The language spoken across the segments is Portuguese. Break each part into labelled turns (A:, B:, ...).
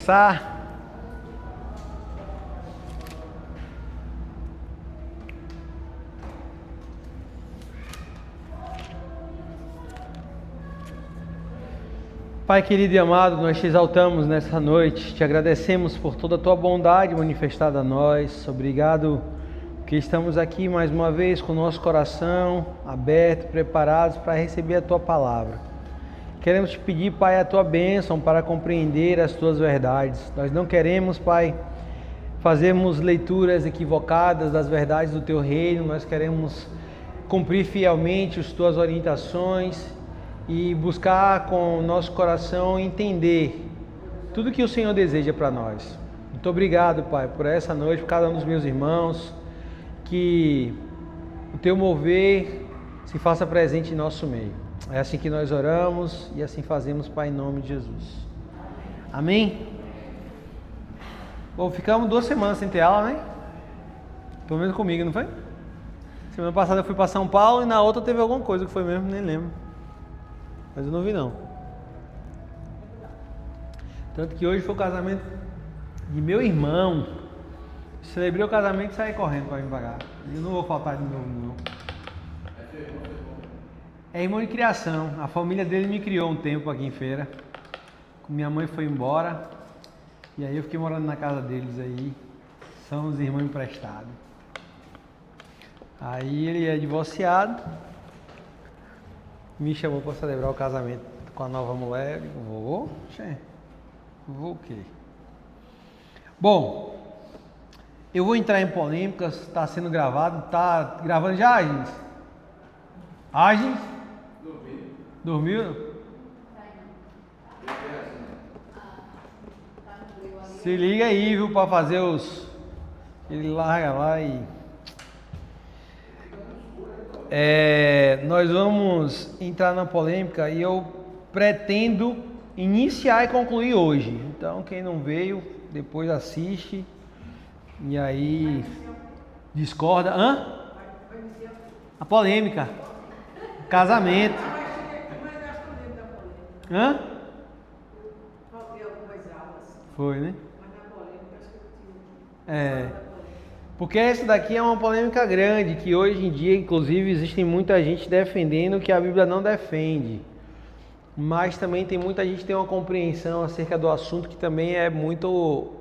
A: começar. Pai querido e amado, nós te exaltamos nessa noite, te agradecemos por toda a tua bondade manifestada a nós. Obrigado que estamos aqui mais uma vez com o nosso coração aberto, preparados para receber a tua palavra. Queremos te pedir, Pai, a tua bênção para compreender as tuas verdades. Nós não queremos, Pai, fazermos leituras equivocadas das verdades do teu reino. Nós queremos cumprir fielmente as tuas orientações e buscar com o nosso coração entender tudo que o Senhor deseja para nós. Muito obrigado, Pai, por essa noite, por cada um dos meus irmãos, que o teu mover se faça presente em nosso meio. É assim que nós oramos e assim fazemos, Pai, em nome de Jesus. Amém? Bom, ficamos 2 semanas sem ter aula, né? Pelo menos comigo, não foi? Semana passada eu fui para São Paulo e na outra teve alguma coisa que foi mesmo, nem lembro. Mas eu não vi não. Tanto que hoje foi o casamento de meu irmão. Celebrei o casamento e saí correndo para vir pagar. Eu não vou faltar de novo não. É irmão de criação. A família dele me criou um tempo aqui em Feira. Minha mãe foi embora. E aí eu fiquei morando na casa deles aí. São os irmãos emprestados. Aí ele é divorciado. Me chamou para celebrar o casamento com a nova mulher. Eu digo, vou? Vou o quê? Bom, eu vou entrar em polêmicas. Está sendo gravado. Está gravando já, Agnes? Agnes? Dormiu? Se liga aí, viu, para fazer os... Ele larga lá e... nós vamos entrar na polêmica e eu pretendo iniciar e concluir hoje. Então, quem não veio, depois assiste e aí discorda. A polêmica. Casamento. Foi, né? Porque essa daqui é uma polêmica grande, que hoje em dia, inclusive, existe muita gente defendendo que a Bíblia não defende. Mas também tem muita gente que tem uma compreensão acerca do assunto que também é muito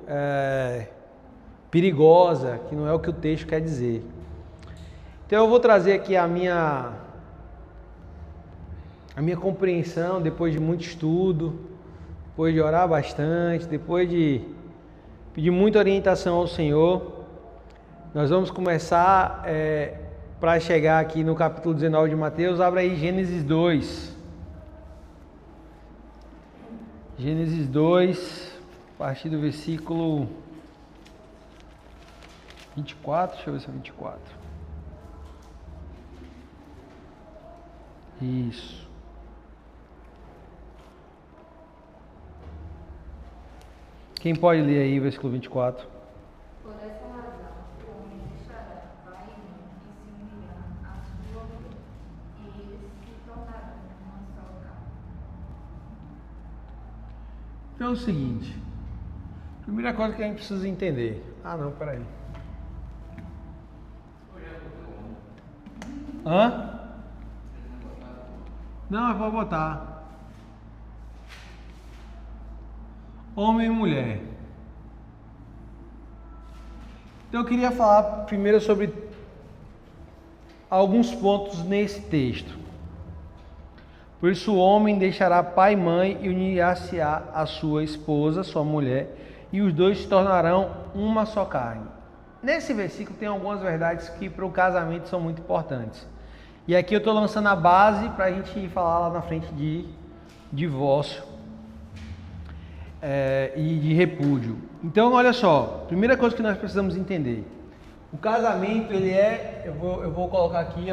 A: perigosa, que não é o que o texto quer dizer. Então eu vou trazer aqui a minha compreensão, depois de muito estudo, depois de orar bastante, depois de pedir muita orientação ao Senhor. Nós vamos começar para chegar aqui no capítulo 19 de Mateus. Abra aí Gênesis 2. Gênesis 2, a partir do versículo 24. Deixa eu ver se é 24. Isso. Quem pode ler aí o versículo 24? Então é o seguinte, primeira coisa que a gente precisa entender. Não, peraí. Não, é para botar. Homem e mulher. Então eu queria falar primeiro sobre alguns pontos nesse texto. Por isso o homem deixará pai e mãe e unir-se-á a sua esposa, sua mulher, e os dois se tornarão uma só carne. Nesse versículo tem algumas verdades que para o casamento são muito importantes. E aqui eu estou lançando a base para a gente falar lá na frente de divórcio e de repúdio. Então olha só, primeira coisa que nós precisamos entender. O casamento ele eu vou colocar aqui,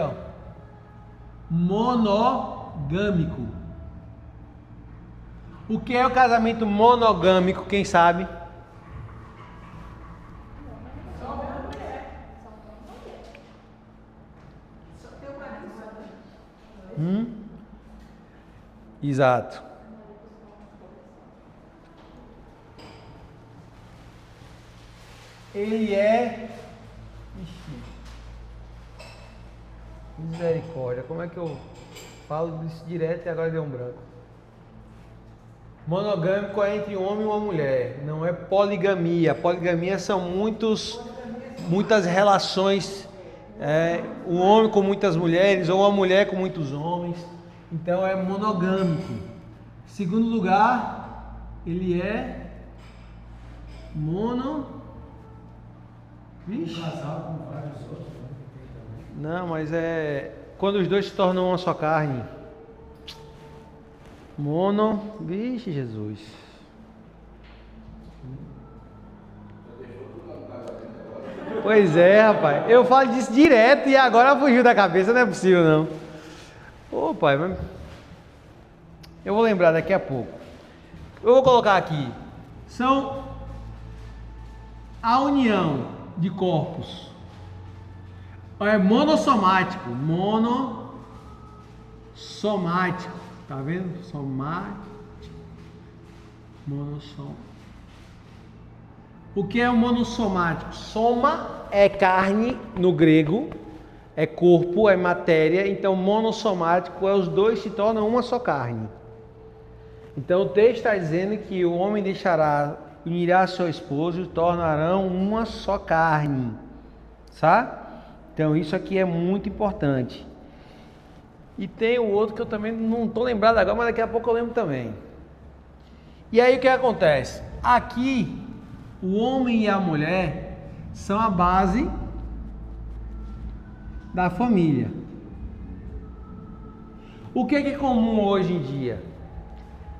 A: monogâmico. O que é o casamento monogâmico, quem sabe? Exato. ele é... Misericórdia, como é que eu falo disso direto e agora deu um branco? Monogâmico é entre um homem e uma mulher, não é poligamia. Poligamia são muitas relações, um homem com muitas mulheres ou uma mulher com muitos homens. Então é monogâmico. Segundo lugar, ele é Vixe. Não, mas é quando os dois se tornam uma só carne. Vixe, Jesus. Pois é, rapaz. Eu falo disso direto e agora fugiu da cabeça, não é possível não. Ô, pai, mas... eu vou lembrar daqui a pouco. Eu vou colocar aqui. São a união de corpos. É monossomático. Monossomático. Tá vendo? Somático. Monossom. O que é o monossomático? Soma é carne no grego, é corpo, é matéria. Então monossomático é os dois se tornam uma só carne. Então o texto está dizendo que o homem unirá seu esposo e tornarão uma só carne. Sabe? Então isso aqui é muito importante. E tem o outro que eu também não estou lembrado agora, mas daqui a pouco eu lembro também. E aí o que acontece? Aqui, o homem e a mulher são a base da família. O que é comum hoje em dia?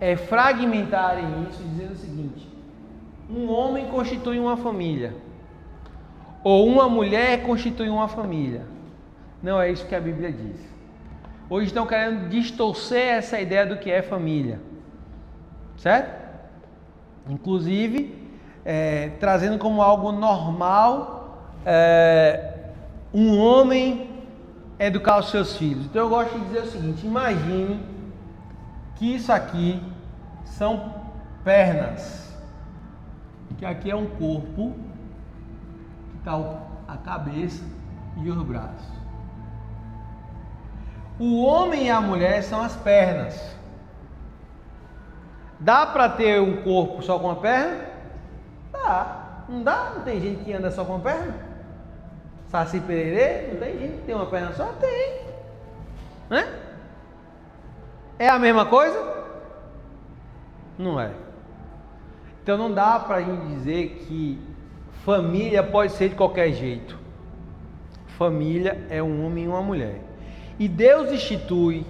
A: É fragmentarem isso dizendo o seguinte: um homem constitui uma família, ou uma mulher constitui uma família. Não é isso que a Bíblia diz. Hoje estão querendo distorcer essa ideia do que é família, certo? Inclusive, trazendo como algo normal um homem educar os seus filhos. Então eu gosto de dizer o seguinte: imagine que isso aqui são pernas, que aqui é um corpo, que está a cabeça e os braços. O homem e a mulher são as pernas. Dá para ter um corpo só com uma perna? Dá. Não dá? Não tem gente que anda só com uma perna? Saci Pererê? Não tem gente que tem uma perna só? Tem. Né? É a mesma coisa? Não é. Então não dá para a gente dizer que família pode ser de qualquer jeito. Família é um homem e uma mulher. E Deus institui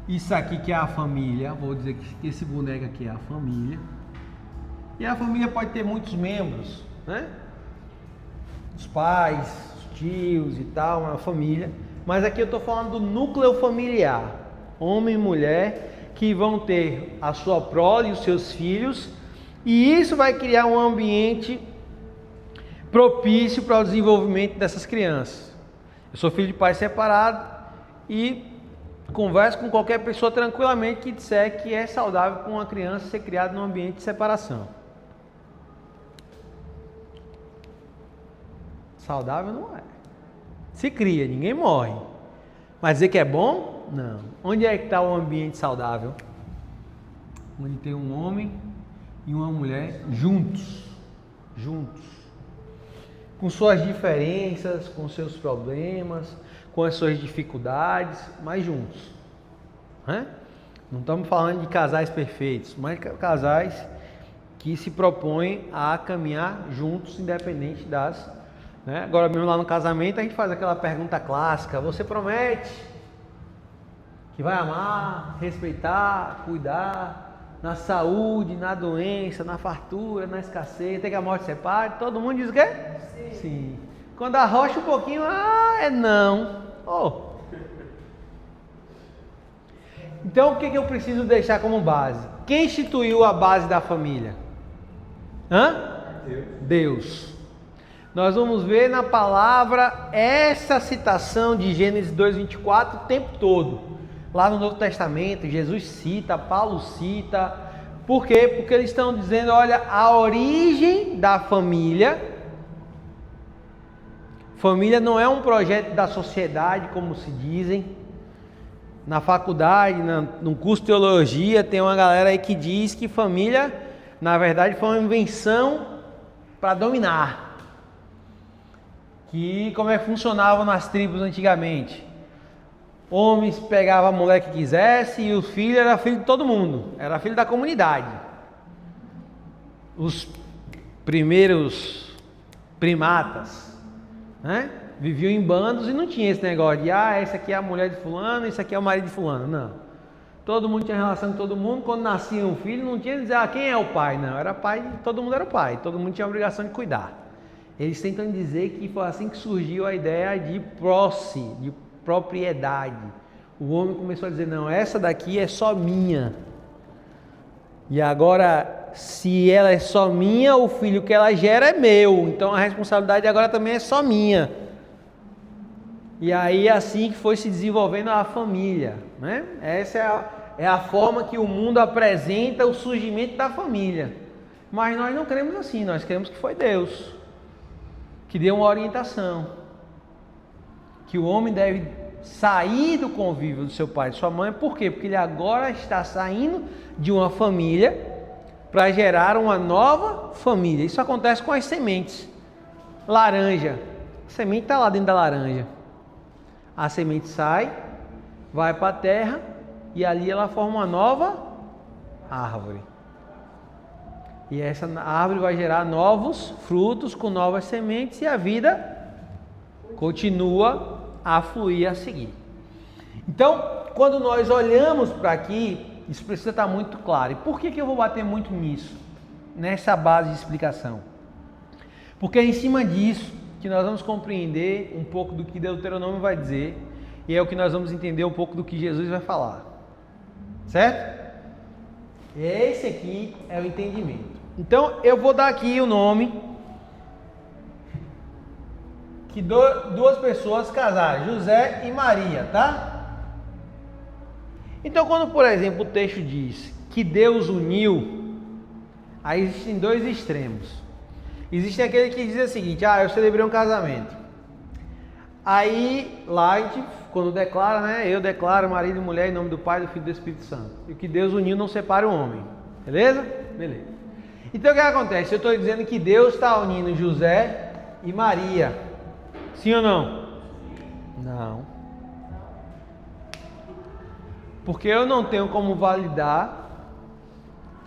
A: isso aqui que é a família. Vou dizer que esse boneco aqui é a família. E a família pode ter muitos membros, né? Os pais, os tios e tal, uma família. Mas aqui eu estou falando do núcleo familiar. Homem e mulher que vão ter a sua prole e os seus filhos. E isso vai criar um ambiente propício para o desenvolvimento dessas crianças. Eu sou filho de pai separado e converso com qualquer pessoa tranquilamente que disser que é saudável para uma criança ser criada num ambiente de separação. Saudável não é. Se cria, ninguém morre. Mas dizer que é bom? Não. Onde é que está o ambiente saudável? Onde tem um homem e uma mulher juntos. Com suas diferenças, com seus problemas, com as suas dificuldades, mas juntos. Né? Não estamos falando de casais perfeitos, mas casais que se propõem a caminhar juntos, independente das... Né? Agora mesmo lá no casamento a gente faz aquela pergunta clássica: você promete que vai amar, respeitar, cuidar, na saúde, na doença, na fartura, na escassez, até que a morte separe? Todo mundo diz o quê? Sim. Quando arrocha um pouquinho, é não. Oh. Então o que eu preciso deixar como base? Quem instituiu a base da família? Deus. Nós vamos ver na palavra essa citação de Gênesis 2:24 o tempo todo. Lá no Novo Testamento, Jesus cita, Paulo cita. Por quê? Porque eles estão dizendo, olha, a origem da família Família não é um projeto da sociedade, como se dizem. Na faculdade, no curso de teologia, tem uma galera aí que diz que família, na verdade, foi uma invenção para dominar. Que como é que funcionava nas tribos antigamente? Homens pegavam a mulher que quisesse e o filho era filho de todo mundo, era filho da comunidade. Os primeiros primatas, né? Viviam em bandos e não tinha esse negócio de essa aqui é a mulher de fulano, esse aqui é o marido de fulano, não. Todo mundo tinha relação com todo mundo, quando nascia um filho não tinha que dizer quem é o pai, não, era pai, todo mundo era o pai, todo mundo tinha a obrigação de cuidar. Eles tentam dizer que foi assim que surgiu a ideia de posse, de propriedade. O homem começou a dizer, não, essa daqui é só minha. E agora, se ela é só minha, o filho que ela gera é meu. Então a responsabilidade agora também é só minha. E aí assim que foi se desenvolvendo a família, né? Essa é a forma que o mundo apresenta o surgimento da família. Mas nós não cremos assim, nós cremos que foi Deus que deu uma orientação. Que o homem deve sair do convívio do seu pai e sua mãe. Por quê? Porque ele agora está saindo de uma família para gerar uma nova família. Isso acontece com as sementes. Laranja. A semente está lá dentro da laranja. A semente sai, vai para a terra e ali ela forma uma nova árvore. E essa árvore vai gerar novos frutos com novas sementes e a vida continua a fluir a seguir. Então, quando nós olhamos para aqui, isso precisa estar muito claro. E por que eu vou bater muito nisso? Nessa base de explicação. Porque é em cima disso que nós vamos compreender um pouco do que Deuteronômio vai dizer e é o que nós vamos entender um pouco do que Jesus vai falar. Certo? Esse aqui é o entendimento. Então, eu vou dar aqui o nome que duas pessoas casaram, José e Maria, tá? Então, quando, por exemplo, o texto diz que Deus uniu, aí existem dois extremos. Existe aquele que diz o seguinte, eu celebrei um casamento. Aí, lá a gente, quando declara, né? Eu declaro marido e mulher em nome do Pai, do Filho e do Espírito Santo. E o que Deus uniu não separa o homem. Beleza? Beleza. Então o que acontece? Eu estou dizendo que Deus está unindo José e Maria. Sim ou não? Não. Porque eu não tenho como validar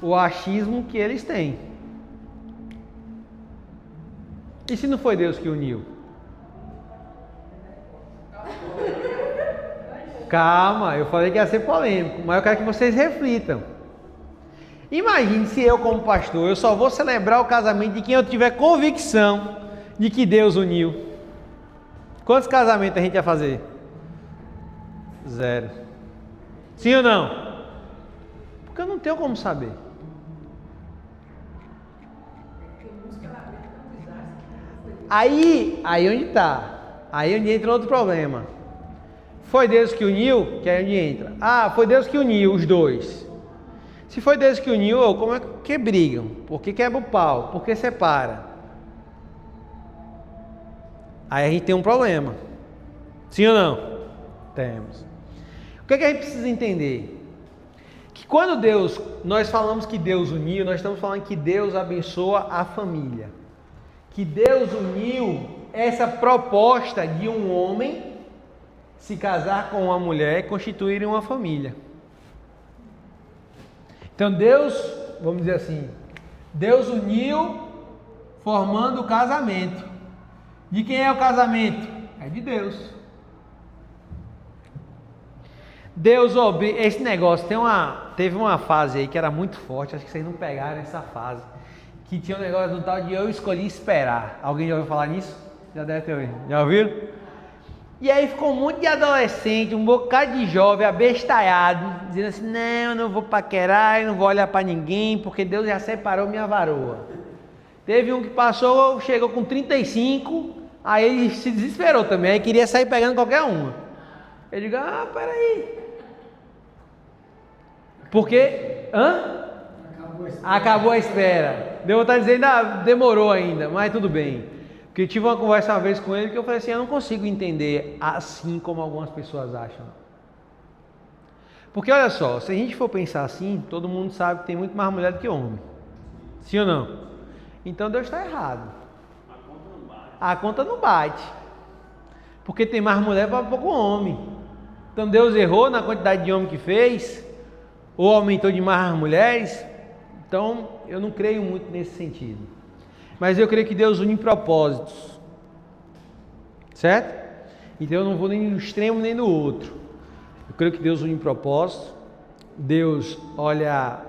A: o achismo que eles têm. E se não foi Deus que uniu? Calma, eu falei que ia ser polêmico, mas eu quero que vocês reflitam. Imagine se eu, como pastor, eu só vou celebrar o casamento de quem eu tiver convicção de que Deus uniu. Quantos casamentos a gente ia fazer? 0. Sim ou não? Porque eu não tenho como saber. Aí onde está? Aí onde entra outro problema. Foi Deus que uniu? Que é onde entra. Foi Deus que uniu os dois. Se foi Deus que uniu, como é que brigam? Por que quebra o pau? Por que separa? Aí a gente tem um problema. Sim ou não? Temos. O que a gente precisa entender? Que quando nós falamos que Deus uniu, nós estamos falando que Deus abençoa a família. Que Deus uniu essa proposta de um homem se casar com uma mulher e constituírem uma família. Então Deus, vamos dizer assim, Deus uniu formando o casamento. De quem é o casamento? É de Deus. Esse negócio, teve uma fase aí que era muito forte, acho que vocês não pegaram essa fase, que tinha um negócio do tal de eu escolhi esperar. Alguém já ouviu falar nisso? Já deve ter ouvido. Já ouviram? E aí ficou um monte de adolescente, um bocado de jovem abestalhado, dizendo assim, não, eu não vou paquerar, eu não vou olhar para ninguém, porque Deus já separou minha varoa. Teve um que chegou com 35, aí ele se desesperou também, aí queria sair pegando qualquer uma. Eu digo, peraí. Porque, Acabou a espera. Deu vontade de dizer, ainda demorou ainda, mas tudo bem. Porque eu tive uma conversa uma vez com ele que eu falei assim, eu não consigo entender assim como algumas pessoas acham. Porque olha só, se a gente for pensar assim, todo mundo sabe que tem muito mais mulher do que homem. Sim ou não? Então Deus está errado. A conta não bate. Porque tem mais mulher para pouco homem. Então Deus errou na quantidade de homem que fez, ou aumentou demais as mulheres. Então eu não creio muito nesse sentido. Mas eu creio que Deus une propósitos. Certo? Então eu não vou nem no extremo nem no outro. Eu creio que Deus une propósitos. Deus olha.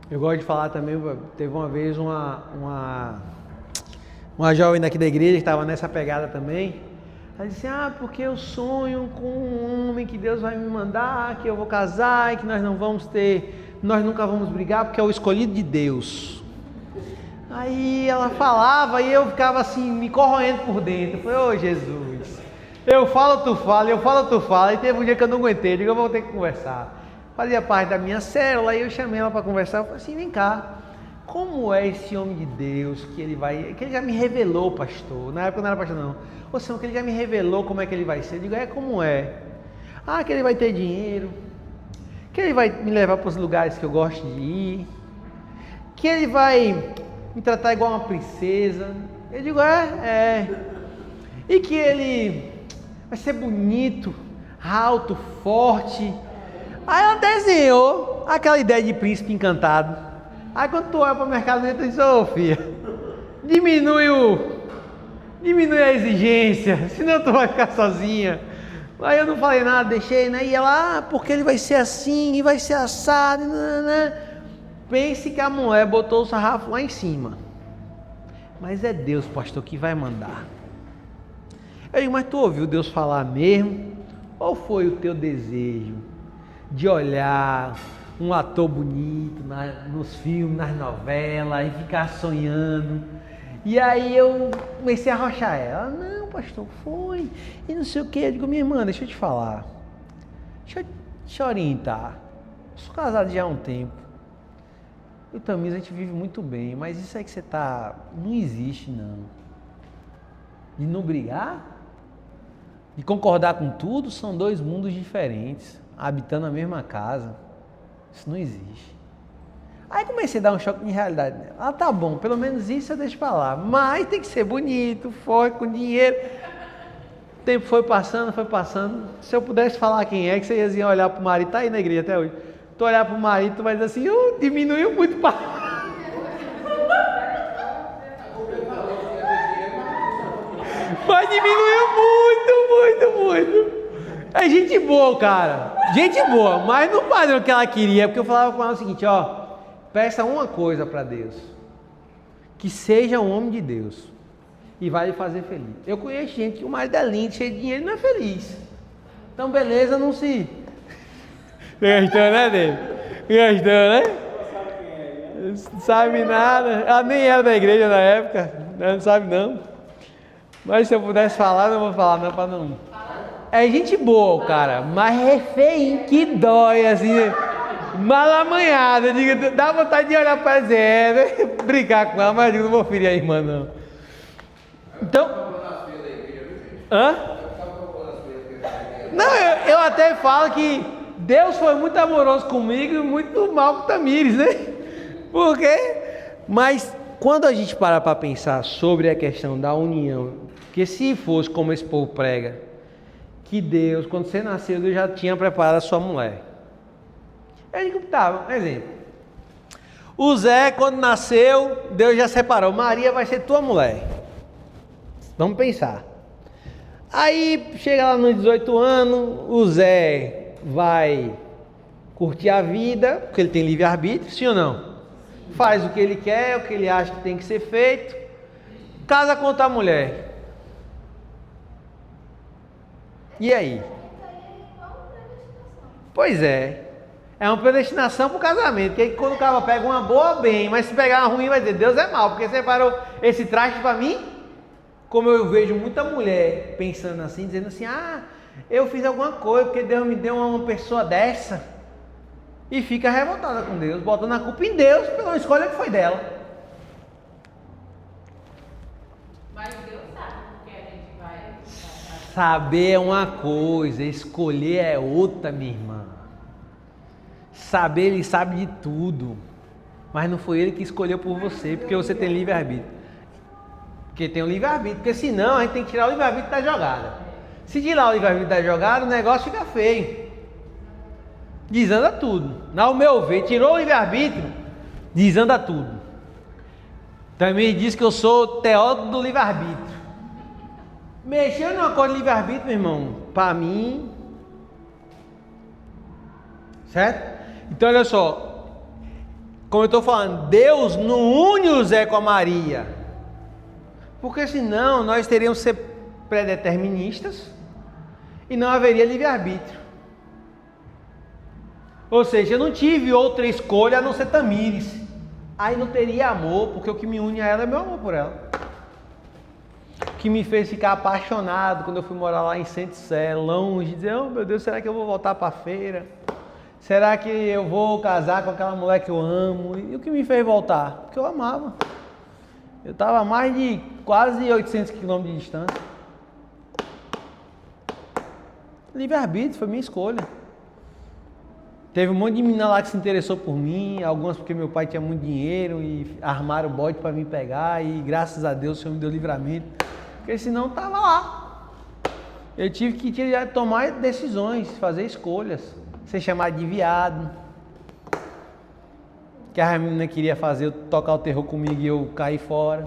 A: Eu gosto de falar também. Teve uma vez uma jovem daqui da igreja que estava nessa pegada também. Ela disse: porque eu sonho com um homem que Deus vai me mandar, que eu vou casar e que nós nunca vamos brigar porque é o escolhido de Deus. Aí ela falava e eu ficava assim, me corroendo por dentro. Eu falei: Jesus, eu falo, tu fala, eu falo, tu fala. E teve um dia que eu não aguentei, eu digo: eu vou ter que conversar. Fazia parte da minha célula, e eu chamei ela para conversar. Eu falei assim: vem cá, como é esse homem de Deus que ele já me revelou, pastor? Na época não era pastor não. Ou seja, que ele já me revelou como é que ele vai ser. Eu digo: como é? Que ele vai ter dinheiro, que ele vai me levar para os lugares que eu gosto de ir, que ele vai me tratar igual uma princesa. Eu digo: e que ele vai ser bonito, alto, forte. Aí ela desenhou aquela ideia de príncipe encantado. Aí quando tu olha para o mercado, tu diz: filha, diminui a exigência, senão tu vai ficar sozinha. Aí eu não falei nada, deixei, né? E ela: porque ele vai ser assim, e vai ser assado, né? Pense que a mulher botou o sarrafo lá em cima. Mas é Deus, pastor, que vai mandar. Eu digo: mas tu ouviu Deus falar mesmo? Ou foi o teu desejo de olhar um ator bonito nos filmes, nas novelas, e ficar sonhando? E aí eu comecei a arrochar ela: não, pastor, foi, e não sei o que. Eu digo: minha irmã, deixa eu te falar, deixa eu orientar. Eu sou casado já há um tempo, eu também, a gente vive muito bem, mas isso aí que você não existe não. De não brigar, de concordar com tudo, são dois mundos diferentes, habitando a mesma casa. Isso não existe. Aí comecei a dar um choque de realidade nela. Tá bom, pelo menos isso eu deixo pra lá. Mas tem que ser bonito, forte, com dinheiro. O tempo foi passando. Se eu pudesse falar quem é, que você ia olhar pro marido, tá aí na igreja até hoje. Tu olhar pro marido, tu vai dizer assim: diminuiu muito pra... Mas diminuiu muito. É gente boa, cara. Gente boa, mas não fazia o que ela queria. Porque eu falava com ela o seguinte: peça uma coisa para Deus, que seja um homem de Deus e vai lhe fazer feliz. Eu conheço gente que o marido é lindo, cheio de dinheiro e não é feliz. Então beleza, não se... Gastou, né, dele? Gastou, né? Não sabe nada. Ela nem era da igreja na época, não sabe não. Mas se eu pudesse falar, não vou falar não, para não... É gente boa, cara, mas é feio, que dói, assim, mal amanhada. Dá vontade de olhar para ela, brincar com ela, mas eu não vou ferir a irmã, não. Então... Não, eu até falo que Deus foi muito amoroso comigo e muito mal com o Tamires, né? Por quê? Mas quando a gente para pensar sobre a questão da união, que se fosse como esse povo prega, que Deus, quando você nasceu, Deus já tinha preparado a sua mulher. Eu digo: tá, um exemplo. O Zé, quando nasceu, Deus já separou: Maria vai ser tua mulher. Vamos pensar. Aí chega lá nos 18 anos, o Zé vai curtir a vida, porque ele tem livre-arbítrio, sim ou não? Faz o que ele quer, o que ele acha que tem que ser feito, casa com outra mulher. E aí? Pois é uma predestinação para o casamento, porque quando o cara pega uma boa, bem, mas se pegar uma ruim, vai dizer: Deus é mau, porque separou esse traste para mim. Como eu vejo muita mulher pensando assim, dizendo assim: eu fiz alguma coisa, porque Deus me deu uma pessoa dessa, e fica revoltada com Deus, botando a culpa em Deus pela escolha que foi dela.
B: Mas Deus sabe porque a gente vai.
A: Saber é uma coisa, escolher é outra, minha irmã. Saber, ele sabe de tudo. Mas não foi ele que escolheu por você, porque você tem livre-arbítrio. Porque tem o livre-arbítrio, porque senão a gente tem que tirar o livre-arbítrio da jogada. Se tirar o livre-arbítrio da jogada, o negócio fica feio. Desanda tudo. Ao meu ver, tirou o livre-arbítrio, desanda tudo. Também diz que eu sou teólogo do livre-arbítrio. Mexendo numa coisa de livre-arbítrio, meu irmão, para mim... Certo? Então, olha só. Como eu estou falando, Deus não une o Zé com a Maria. Porque senão nós teríamos que ser pré-deterministas e não haveria livre-arbítrio. Ou seja, eu não tive outra escolha a não ser Tamires. Aí não teria amor, porque o que me une a ela é meu amor por ela. O que me fez ficar apaixonado quando eu fui morar lá em Saint-Sé, longe, dizer, oh meu Deus, será que eu vou voltar para a feira? Será que eu vou casar com aquela mulher que eu amo? E o que me fez voltar? Porque eu amava. Eu estava a mais de quase 800 quilômetros de distância. Livre-arbítrio, foi minha escolha. Teve um monte de menina lá que se interessou por mim, algumas porque meu pai tinha muito dinheiro e armaram o bode para me pegar e graças a Deus o Senhor me deu livramento, porque senão estava lá. Eu tive que tomar decisões, fazer escolhas, ser chamado de viado, que a menina queria fazer eu tocar o terror comigo e eu caí fora.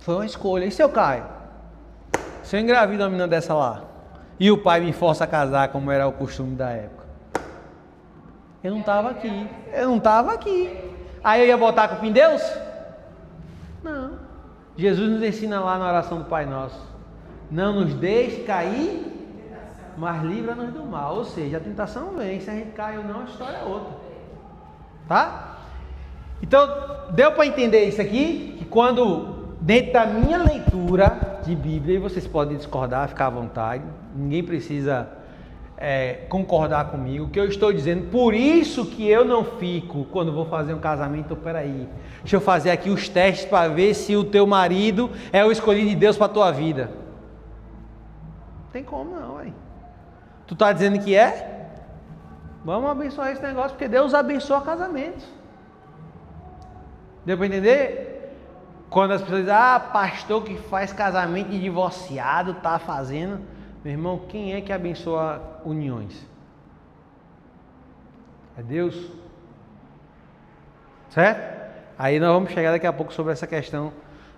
A: Foi uma escolha. E se eu caio? Se eu engravido uma menina dessa lá? E o pai me força a casar, como era o costume da época. Eu não estava aqui. Eu não estava aqui. Aí eu ia botar a culpa em Deus? Não. Jesus nos ensina lá na oração do Pai Nosso. Não nos deixe cair, mas livra-nos do mal. Ou seja, a tentação vem. Se a gente cai ou não, a história é outra. Tá? Então, deu para entender isso aqui? Que quando, dentro da minha leitura de Bíblia, e vocês podem discordar, ficar à vontade, ninguém precisa concordar comigo, o que eu estou dizendo, por isso que eu não fico, quando vou fazer um casamento, peraí, deixa eu fazer aqui os testes para ver se o teu marido é o escolhido de Deus para a tua vida. Não tem como não, velho. Tu tá dizendo que é? Vamos abençoar esse negócio, porque Deus abençoa casamentos. Deu para entender? Quando as pessoas dizem, pastor que faz casamento de divorciado, tá fazendo. Meu irmão, quem é que abençoa uniões? É Deus. Certo? Aí nós vamos chegar daqui a pouco sobre essa questão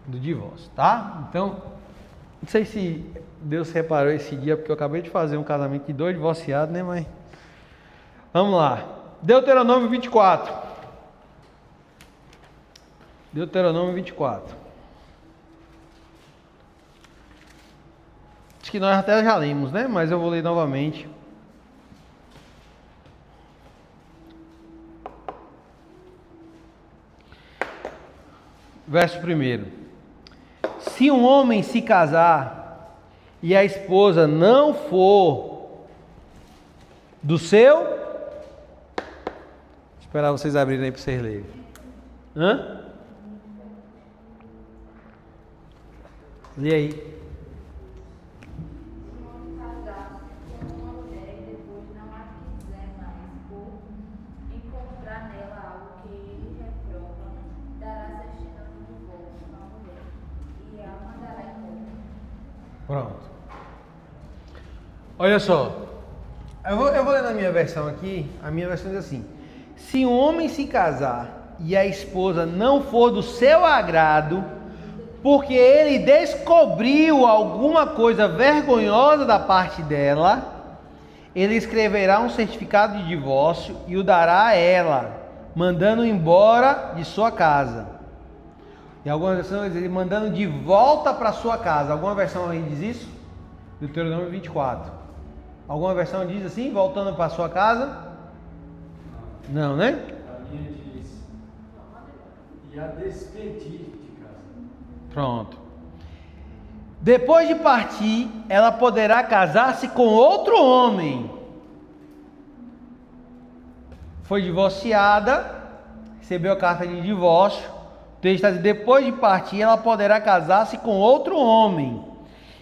A: do divórcio, tá? Então, não sei se Deus reparou esse dia, porque eu acabei de fazer um casamento de 2 divorciados, né, mãe? Vamos lá. Deuteronômio 24. Deuteronômio 24. Acho que nós até já lemos, né? Mas eu vou ler novamente. Verso 1. Se um homem se casar e a esposa não for do seu... Vou esperar vocês abrirem aí para vocês lerem. Hã? Lê aí. Pronto. Olha só. Eu vou ler na minha versão aqui. A minha versão diz assim: se um homem se casar e a esposa não for do seu agrado, porque ele descobriu alguma coisa vergonhosa da parte dela, ele escreverá um certificado de divórcio e o dará a ela, mandando embora de sua casa. Em algumas versões ele mandando de volta para sua casa. Alguma versão aí diz isso? Deuteronômio 24. Alguma versão diz assim, voltando para sua casa? Não, né?
C: A minha diz: e a despedir de casa.
A: Pronto. Depois de partir, ela poderá casar-se com outro homem. Foi divorciada, recebeu a carta de divórcio, texto está dizendo, depois de partir, ela poderá casar-se com outro homem.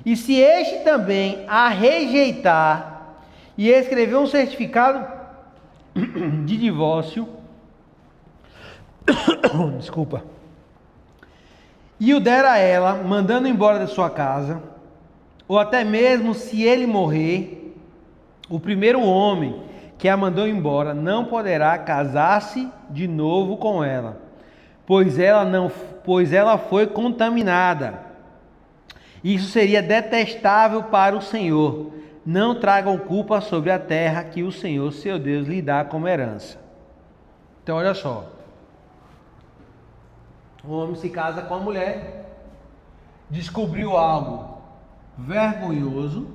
A: E se este também a rejeitar e escrever um certificado de divórcio, desculpa, e o der a ela, mandando embora da sua casa, ou até mesmo se ele morrer, o primeiro homem que a mandou embora não poderá casar-se de novo com ela, pois ela foi contaminada. Isso seria detestável para o Senhor. Não tragam culpa sobre a terra que o Senhor, seu Deus, lhe dá como herança. Então, olha só. O homem se casa com a mulher, descobriu algo vergonhoso,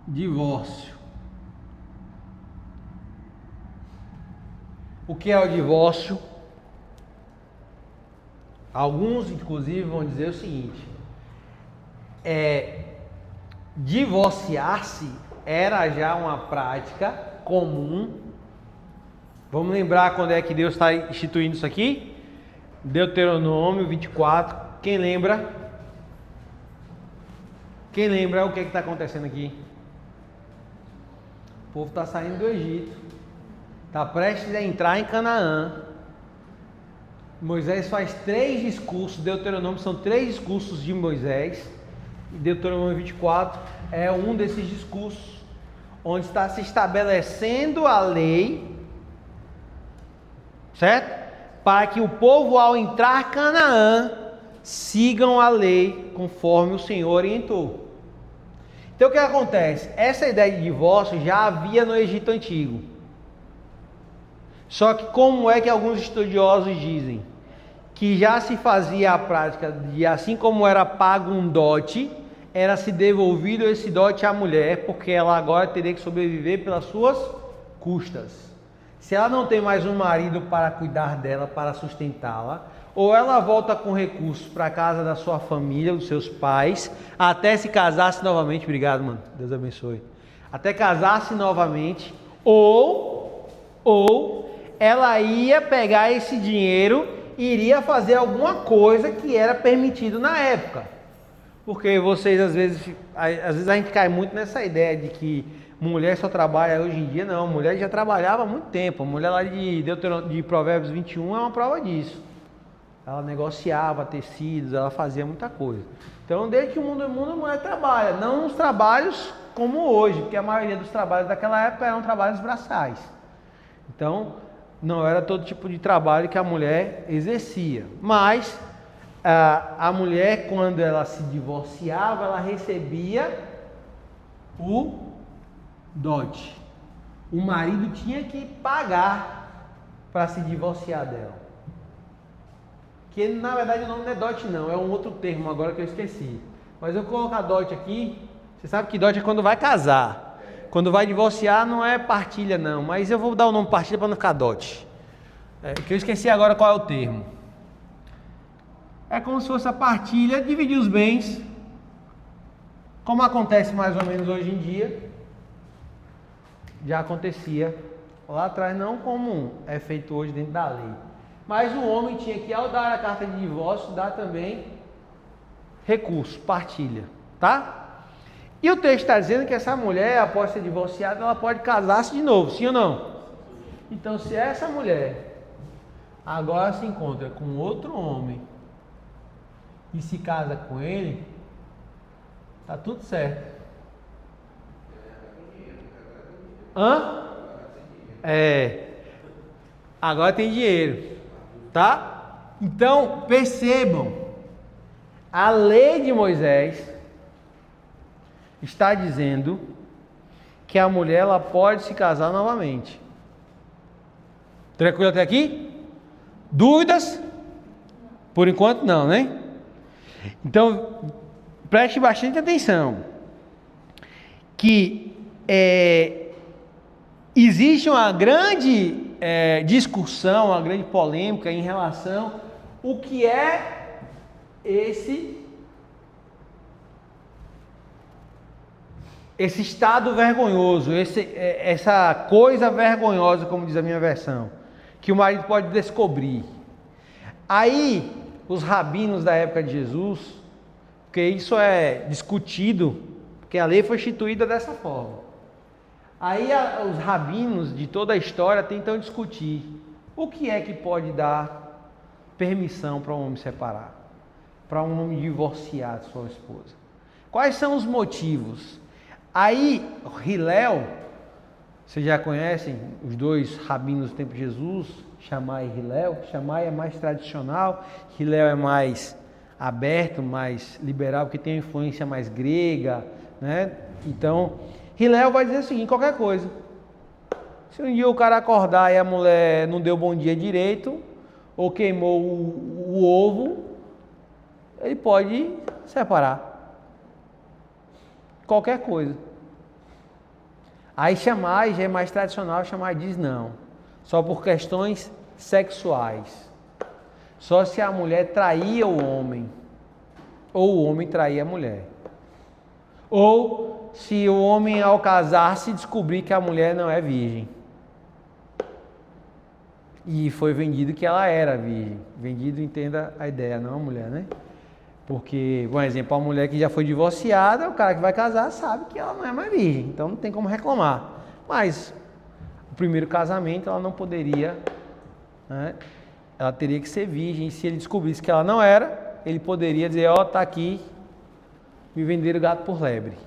A: divórcio. O que é o divórcio? Alguns, inclusive, vão dizer o seguinte: divorciar-se era já uma prática comum. Vamos lembrar quando é que Deus está instituindo isso aqui? Deuteronômio 24. Quem lembra? Quem lembra o que está acontecendo aqui? O povo está saindo do Egito, está prestes a entrar em Canaã. Moisés faz 3 discursos, Deuteronômio são 3 discursos de Moisés, e Deuteronômio 24 é um desses discursos, onde está se estabelecendo a lei, certo? Para que o povo, ao entrar em Canaã, sigam a lei conforme o Senhor orientou. Então o que acontece? Essa ideia de divórcio já havia no Egito Antigo. Só que como é que alguns estudiosos dizem? Que já se fazia a prática de, assim como era pago um dote, era se devolvido esse dote à mulher, porque ela agora teria que sobreviver pelas suas custas. Se ela não tem mais um marido para cuidar dela, para sustentá-la, ou ela volta com recursos para a casa da sua família, dos seus pais, até se casasse novamente. Obrigado, mano. Deus abençoe. Até casasse novamente, ou ela ia pegar esse dinheiro e iria fazer alguma coisa que era permitido na época. Porque vocês às vezes a gente cai muito nessa ideia de que mulher só trabalha hoje em dia. Não, mulher já trabalhava há muito tempo. A mulher lá de Provérbios 21 é uma prova disso. Ela negociava tecidos, ela fazia muita coisa. Então, desde que o mundo é mundo, a mulher trabalha. Não nos trabalhos como hoje, porque a maioria dos trabalhos daquela época eram trabalhos braçais. Então, não era todo tipo de trabalho que a mulher exercia. Mas, a mulher, quando ela se divorciava, ela recebia o dote. O marido tinha que pagar para se divorciar dela. Que na verdade o nome não é dote não, é um outro termo agora que eu esqueci. Mas eu vou colocar dote aqui. Você sabe que dote é quando vai casar. Quando vai divorciar não é partilha não, mas eu vou dar o nome partilha para não ficar dote. Que eu esqueci agora qual é o termo. É como se fosse a partilha, dividir os bens, como acontece mais ou menos hoje em dia. Já acontecia lá atrás, não como é feito hoje dentro da lei. Mas o homem tinha que, ao dar a carta de divórcio, dar também recurso, partilha, tá? E o texto está dizendo que essa mulher, após ser divorciada, ela pode casar-se de novo, sim ou não? Então, se essa mulher agora se encontra com outro homem e se casa com ele, tá tudo certo. Agora tem dinheiro. Tá? Então, percebam, a lei de Moisés está dizendo que a mulher ela pode se casar novamente. Tranquilo até aqui? Dúvidas? Por enquanto não, né? Então, preste bastante atenção que existe uma grande discussão, uma grande polêmica em relação o que é esse estado vergonhoso, essa coisa vergonhosa, como diz a minha versão, que o marido pode descobrir. Aí, os rabinos da época de Jesus, porque isso é discutido, porque a lei foi instituída dessa forma. Aí, os rabinos de toda a história tentam discutir o que é que pode dar permissão para um homem separar, para um homem divorciar de sua esposa. Quais são os motivos? Aí, Hillel, vocês já conhecem os dois rabinos do tempo de Jesus, Shammai e Hillel. Shammai é mais tradicional, Hillel é mais aberto, mais liberal, porque tem uma influência mais grega, né? Então, Hillel vai dizer o seguinte, qualquer coisa. Se um dia o cara acordar e a mulher não deu bom dia direito, ou queimou o ovo, ele pode separar. Qualquer coisa. Aí Shammai já é mais tradicional, Shammai diz não. Só por questões sexuais. Só se a mulher traía o homem. Ou o homem traía a mulher. Ou se o homem ao casar-se descobrir que a mulher não é virgem. E foi vendido que ela era virgem. Vendido, entenda a ideia, não a mulher, né? Porque, por exemplo, a mulher que já foi divorciada, o cara que vai casar sabe que ela não é mais virgem, então não tem como reclamar. Mas o primeiro casamento ela não poderia, né? Ela teria que ser virgem, e se ele descobrisse que ela não era, ele poderia dizer, ó, tá aqui, me venderam gato por lebre.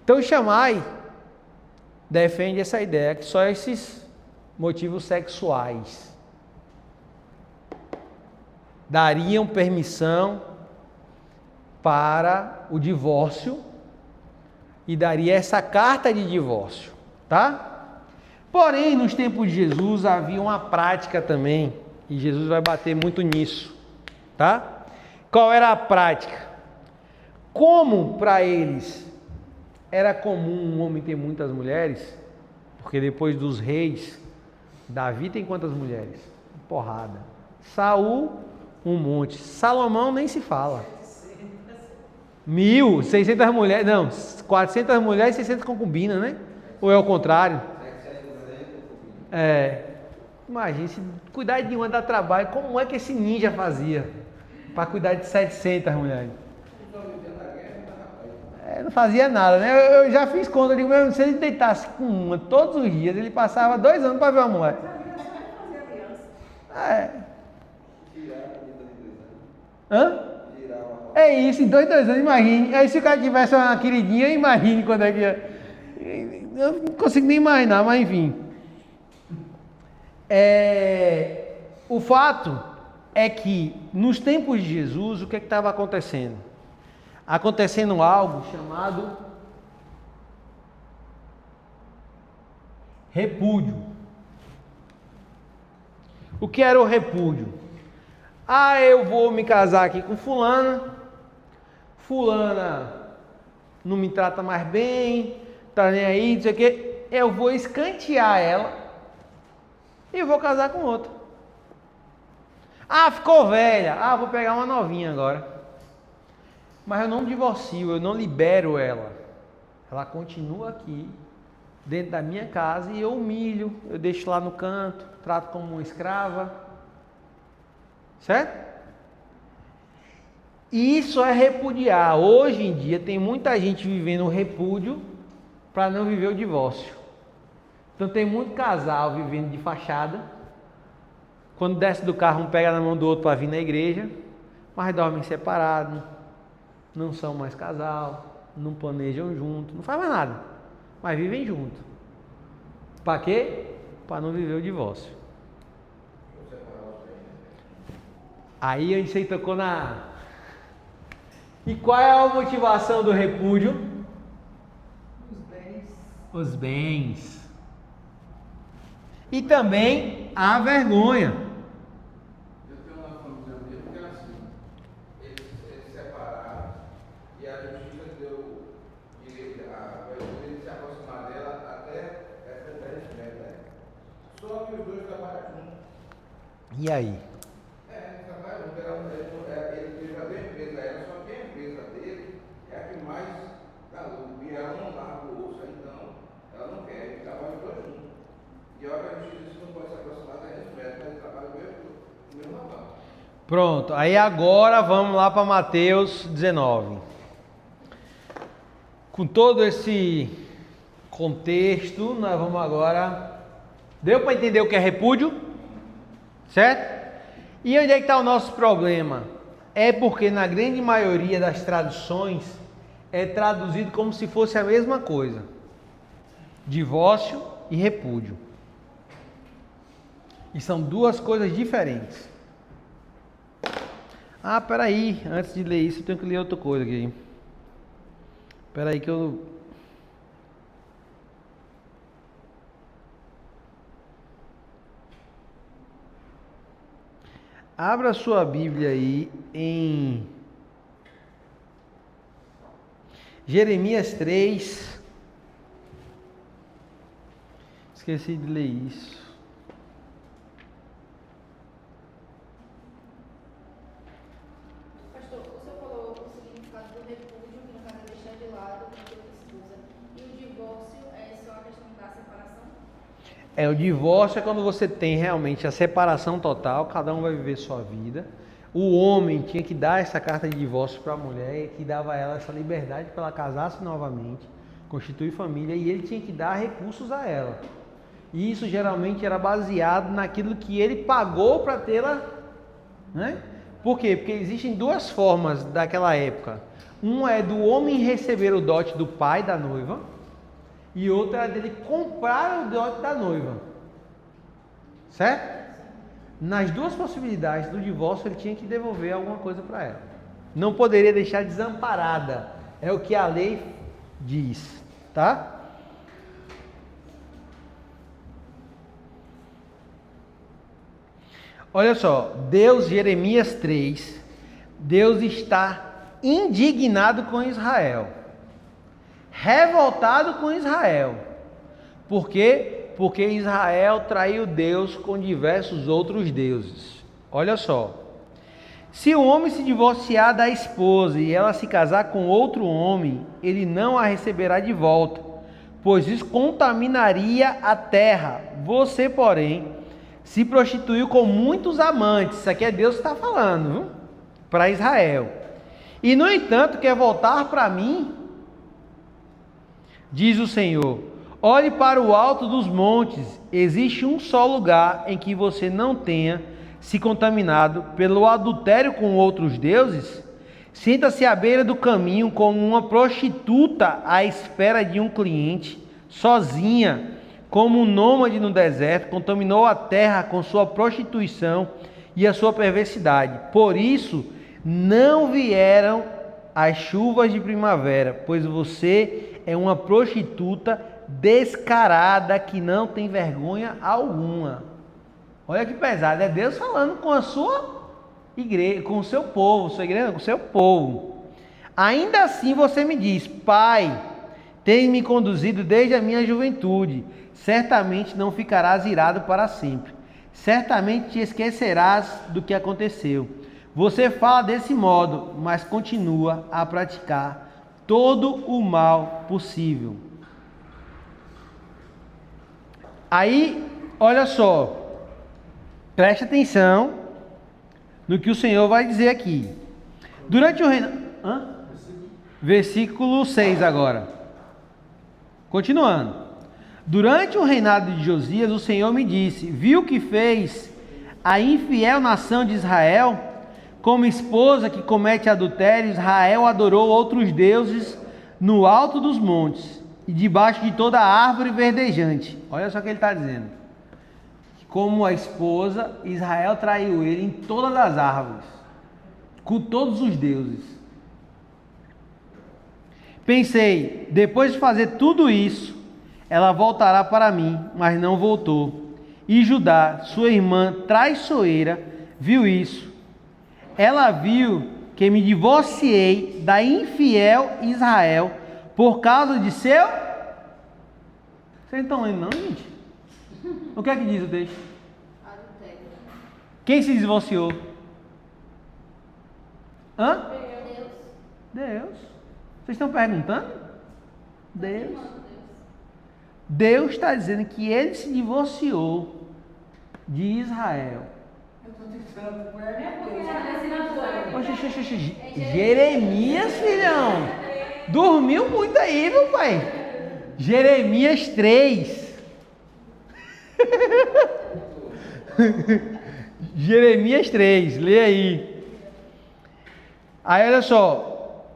A: Então Shammai defende essa ideia que só esses motivos sexuais dariam permissão para o divórcio e daria essa carta de divórcio, tá? Porém, nos tempos de Jesus havia uma prática também, e Jesus vai bater muito nisso, tá? Qual era a prática? Como para eles era comum um homem ter muitas mulheres, porque depois dos reis, Davi tem quantas mulheres? Porrada. Saul, um monte. Salomão nem se fala. 1.600 mulheres, não, 400 mulheres e 600 concubinas, né? Ou é o contrário? Imagina, se cuidar de uma dá trabalho, como é que esse ninja fazia para cuidar de 700 mulheres? Não fazia nada, né? Eu já fiz conta, eu digo mesmo, se ele deitasse com uma todos os dias, ele passava 2 anos para ver uma mulher. É isso, em 2 anos, imagine. Aí se o cara tivesse uma queridinha, imagine quando é que ia. Eu não consigo nem imaginar, mas enfim. O fato é que nos tempos de Jesus, o que estava acontecendo? Acontecendo algo chamado repúdio. O que era o repúdio? Eu vou me casar aqui com fulana, fulana não me trata mais bem, tá nem aí, não sei o que, eu vou escantear ela e vou casar com outra. Ficou velha, vou pegar uma novinha agora. Mas eu não divorcio, eu não libero ela. Ela continua aqui, dentro da minha casa, e eu humilho, eu deixo lá no canto, trato como uma escrava. Certo? Isso é repudiar. Hoje em dia tem muita gente vivendo o repúdio para não viver o divórcio. Então tem muito casal vivendo de fachada. Quando desce do carro, um pega na mão do outro para vir na igreja, mas dormem separados, não são mais casal, não planejam junto, não faz mais nada, mas vivem junto. Para quê? Para não viver o divórcio. Aí a gente tocou na... E qual é a motivação do repúdio? Os bens. E também a vergonha.
D: Eu tenho uma família mesmo que é assim. Eles separaram e a justiça deu direito a ele se aproximar dela até essa idade, né? Só que os dois trabalham juntos.
A: E aí?
D: Ele teve a mesma empresa, só que a empresa dele é a que mais dá lucro. Ela não quer, ele trabalha os dois juntos. E a obra da justiça não pode se aproximar da gente, mas ele trabalha no mesmo local.
A: Pronto, aí agora vamos lá para Mateus 19. Com todo esse contexto, nós vamos agora... Deu para entender o que é repúdio? Certo? E onde é que está o nosso problema? É porque na grande maioria das traduções é traduzido como se fosse a mesma coisa. Divórcio e repúdio. E são duas coisas diferentes. Ah, peraí, antes de ler isso eu tenho que ler outra coisa aqui. Peraí que eu... Abra sua Bíblia aí em Jeremias 3. Esqueci de ler isso.
B: Pastor, o senhor falou o significado do repúdio, que no caso é deixar de lado a outra esposa. E o divórcio é só a questão da separação?
A: O divórcio é quando você tem realmente a separação total, cada um vai viver sua vida. O homem tinha que dar essa carta de divórcio para a mulher, que dava a ela essa liberdade para ela casar-se novamente, constituir família, e ele tinha que dar recursos a ela. E isso geralmente era baseado naquilo que ele pagou para tê-la, né? Por quê? Porque existem duas formas daquela época. Uma é do homem receber o dote do pai da noiva, e outra é dele comprar o dote da noiva. Certo? Nas duas possibilidades do divórcio, ele tinha que devolver alguma coisa para ela. Não poderia deixar desamparada. É o que a lei diz. Tá? Olha só. Deus, Jeremias 3. Deus está indignado com Israel. Revoltado com Israel. Por quê? Porque Israel traiu Deus com diversos outros deuses. Olha só. Se o homem se divorciar da esposa e ela se casar com outro homem, ele não a receberá de volta, pois isso contaminaria a terra. Você, porém, se prostituiu com muitos amantes. Isso aqui é Deus que está falando, para Israel. E, no entanto, quer voltar para mim, diz o Senhor. Olhe para o alto dos montes, existe um só lugar em que você não tenha se contaminado pelo adultério com outros deuses? Sinta-se à beira do caminho como uma prostituta à espera de um cliente, sozinha, como um nômade no deserto, contaminou a terra com sua prostituição e a sua perversidade. Por isso, não vieram as chuvas de primavera, pois você é uma prostituta descarada que não tem vergonha alguma. Olha que pesado, é Deus falando com a sua igreja, com o seu povo, sua igreja, com o seu povo. Ainda assim você me diz: Pai, tem me conduzido desde a minha juventude, certamente não ficarás irado para sempre, certamente te esquecerás do que aconteceu. Você fala desse modo, mas continua a praticar todo o mal possível. Aí, olha só, preste atenção no que o Senhor vai dizer aqui. Durante o reinado... Versículo 6 agora. Continuando. Durante o reinado de Josias, o Senhor me disse: viu que fez a infiel nação de Israel? Como esposa que comete adultério, Israel adorou outros deuses no alto dos montes e debaixo de toda árvore verdejante. Olha só o que ele está dizendo. Como a esposa, Israel traiu ele em todas as árvores, com todos os deuses. Pensei, depois de fazer tudo isso, ela voltará para mim, mas não voltou. E Judá, sua irmã traiçoeira, viu isso. Ela viu que me divorciei da infiel Israel por causa de seu... Vocês não estão lendo não, gente? O que é que diz o texto?
B: Adultério.
A: Quem se divorciou? Hã?
B: Deus.
A: Deus. Vocês estão perguntando? Deus. Deus está dizendo que ele se divorciou de Israel.
C: Eu estou tentando com ele.
B: É porque já tem assinatura.
A: Oxi. Jeremias, filhão. Dormiu muito aí, meu pai. Jeremias 3. Jeremias 3, lê aí. Aí olha só,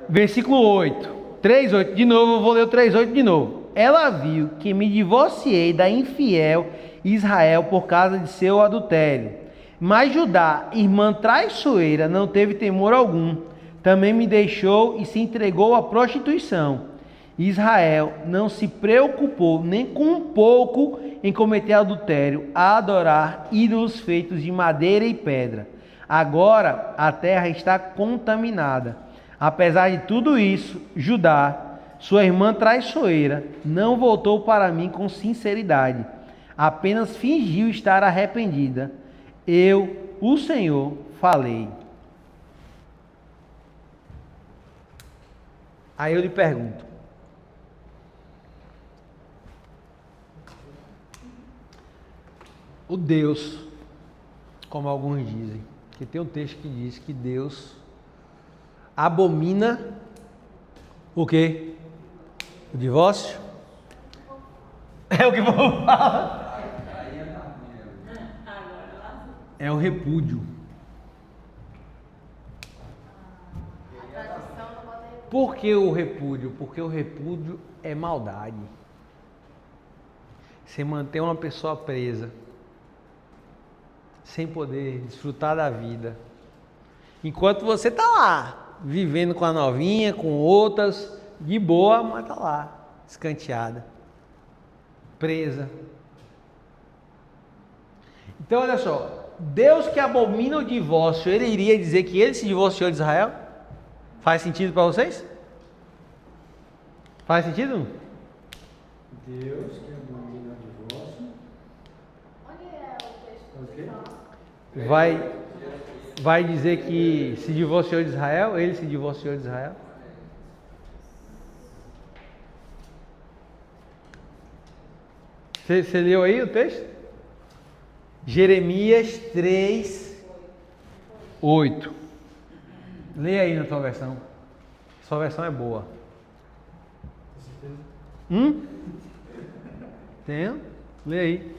A: versículo 8, 3:8, de novo, eu vou ler o 3:8 de novo. Ela viu que me divorciei da infiel Israel por causa de seu adultério. Mas Judá, irmã traiçoeira, não teve temor algum. Também me deixou e se entregou à prostituição. Israel não se preocupou nem com um pouco em cometer adultério, a adorar ídolos feitos de madeira e pedra. Agora a terra está contaminada. Apesar de tudo isso, Judá, sua irmã traiçoeira, não voltou para mim com sinceridade. Apenas fingiu estar arrependida. Eu, o Senhor, falei. Aí eu lhe pergunto. O Deus, como alguns dizem, que tem um texto que diz que Deus abomina o quê? O divórcio? É o que vou falar. É o repúdio. Por que o repúdio? Porque o repúdio é maldade. Você mantém uma pessoa presa, sem poder desfrutar da vida, enquanto você está lá, vivendo com a novinha, com outras, de boa, mas está lá, escanteada, presa. Então olha só, Deus que abomina o divórcio, ele iria dizer que ele se divorciou de Israel? Faz sentido para vocês? Faz sentido?
C: Deus que abomina o divórcio.
B: Onde é o texto?
C: O quê?
A: Vai dizer que se divorciou de Israel? Ele se divorciou de Israel? Você leu aí o texto? Jeremias 3:8. Lê aí na tua versão. Sua versão é boa. Tem? Lê aí.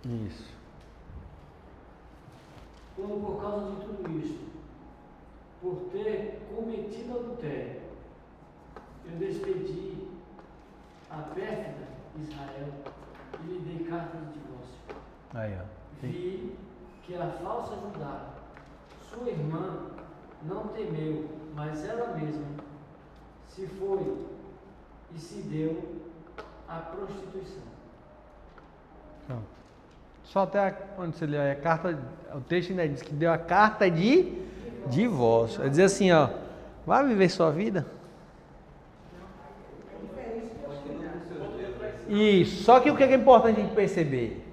A: Isso.
C: Quando por causa de tudo isto, por ter cometido adultério, eu despedi a pérfida Israel e lhe dei carta de divórcio.
A: Aí, ó.
C: Vi que a falsa Judá, sua irmã, não temeu, mas ela mesma se foi e se deu à prostituição.
A: Então, só até onde você leu a carta, o texto ainda diz que deu a carta de divórcio. É dizer assim, ó, vai viver sua vida. Isso, só que o que é importante a gente perceber?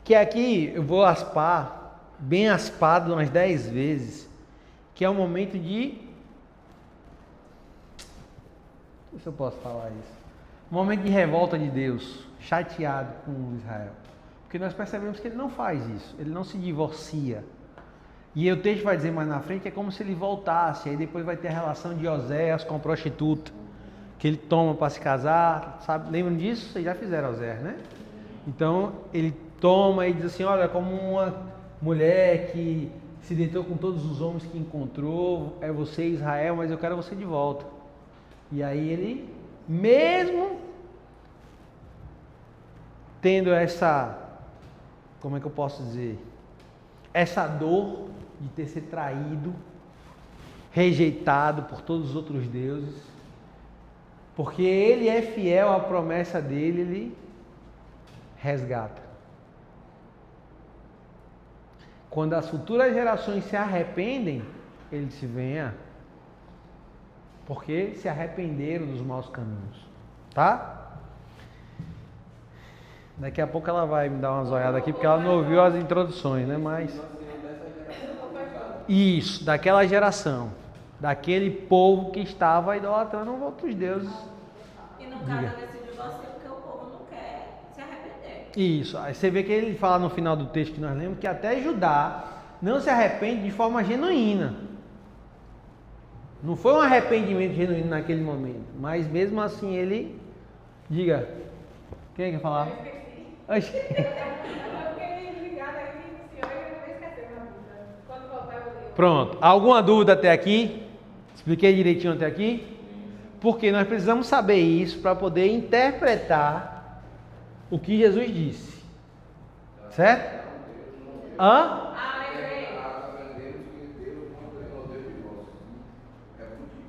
A: Que aqui eu vou aspar, bem aspado umas 10 vezes, que é um momento de... Não sei se eu posso falar isso. Um momento de revolta de Deus, chateado com Israel. Porque nós percebemos que ele não faz isso, ele não se divorcia. E o texto vai dizer mais na frente que é como se ele voltasse, aí depois vai ter a relação de Oséias com a prostituta, que ele toma para se casar, sabe? Lembram disso? Vocês já fizeram Oséias, né? Então ele toma e diz assim, olha, como uma mulher que se deitou com todos os homens que encontrou, é você Israel, mas eu quero você de volta. E aí ele, mesmo tendo essa, como é que eu posso dizer, essa dor de ter sido traído, rejeitado por todos os outros deuses, porque ele é fiel à promessa dele, ele resgata. Quando as futuras gerações se arrependem, ele se venha, porque se arrependeram dos maus caminhos, tá? Daqui a pouco ela vai me dar umas olhadas aqui, porque ela não ouviu as introduções, né? Mas isso, daquela geração. daquele povo que estava idolatrando outros deuses.
E: E no caso desse divórcio é porque o povo não quer se arrepender.
A: Isso, aí você vê que ele fala no final do texto que nós lemos que até Judá não se arrepende de forma genuína. Não foi um arrependimento genuíno naquele momento, mas mesmo assim ele, diga, quem quer falar?
B: Eu fiquei ligada aí no senhor e eu não esqueci uma dúvida. Quando voltar eu leio.
A: Pronto, alguma dúvida até aqui? Expliquei direitinho até aqui? Porque nós precisamos saber isso para poder interpretar o que Jesus disse. Certo? Hã?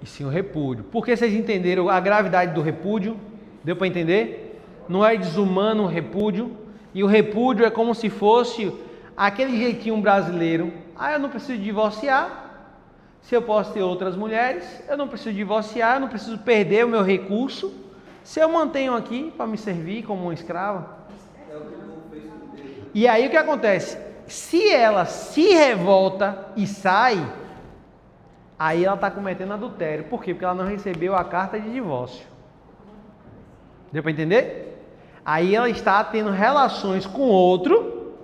A: E sim o repúdio. Porque vocês entenderam a gravidade do repúdio? Deu para entender? Não é desumano o repúdio. E o repúdio é como se fosse aquele jeitinho brasileiro. Ah, eu não preciso divorciar. Se eu posso ter outras mulheres, eu não preciso divorciar, eu não preciso perder o meu recurso. Se eu mantenho aqui para me servir como uma escrava. E aí o que acontece? Se ela se revolta e sai, aí ela está cometendo adultério. Por quê? Porque ela não recebeu a carta de divórcio. Deu para entender? Aí ela está tendo relações com outro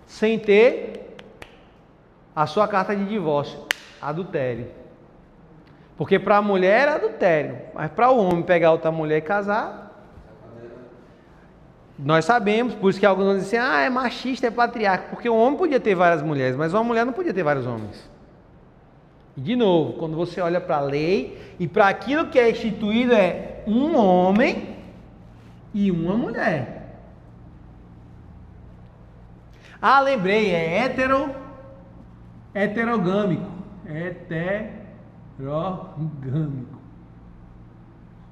A: sem ter a sua carta de divórcio. Adultério. Porque para a mulher é adultério, mas para o homem pegar outra mulher e casar, nós sabemos, por isso que alguns dizem assim, é machista, é patriarca, porque o homem podia ter várias mulheres, mas uma mulher não podia ter vários homens. E de novo, quando você olha para a lei e para aquilo que é instituído é um homem e uma mulher. Ah, lembrei, é heterogâmico. Heterogâmico.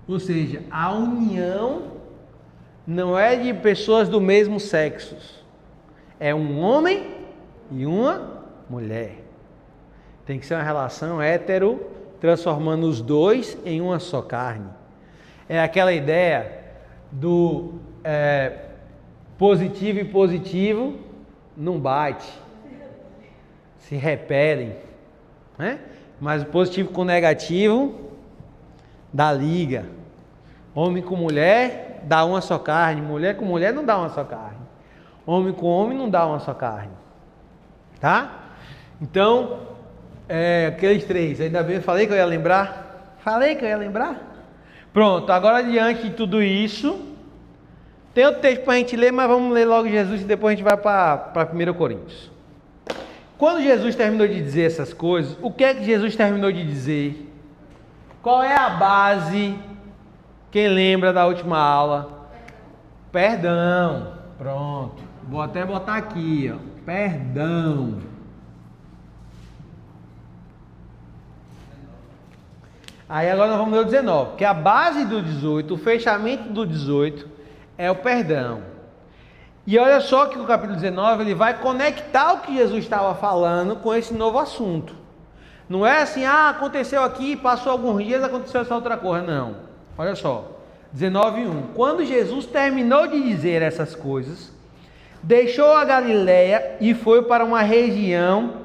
A: Ou seja, a união não é de pessoas do mesmo sexo. É um homem e uma mulher. Tem que ser uma relação hétero, transformando os dois em uma só carne. É aquela ideia do positivo e positivo não bate, se repelem, né? Mas o positivo com o negativo dá liga. Homem com mulher dá uma só carne, mulher com mulher não dá uma só carne. Homem com homem não dá uma só carne. Tá? Então, aqueles três, ainda bem, falei que eu ia lembrar? Pronto, agora diante de tudo isso, tem outro texto para a gente ler, mas vamos ler logo Jesus e depois a gente vai para 1 Coríntios. Quando Jesus terminou de dizer essas coisas, o que é que Jesus terminou de dizer? Qual é a base? Quem lembra da última aula? Perdão. Pronto. Vou até botar aqui, ó. Perdão. Aí agora nós vamos ler o 19, porque a base do 18, o fechamento do 18 é o perdão. E olha só que o capítulo 19 ele vai conectar o que Jesus estava falando com esse novo assunto. Não é assim, aconteceu aqui, passou alguns dias, aconteceu essa outra coisa. Não. Olha só. 19:1. Quando Jesus terminou de dizer essas coisas, deixou a Galileia e foi para uma região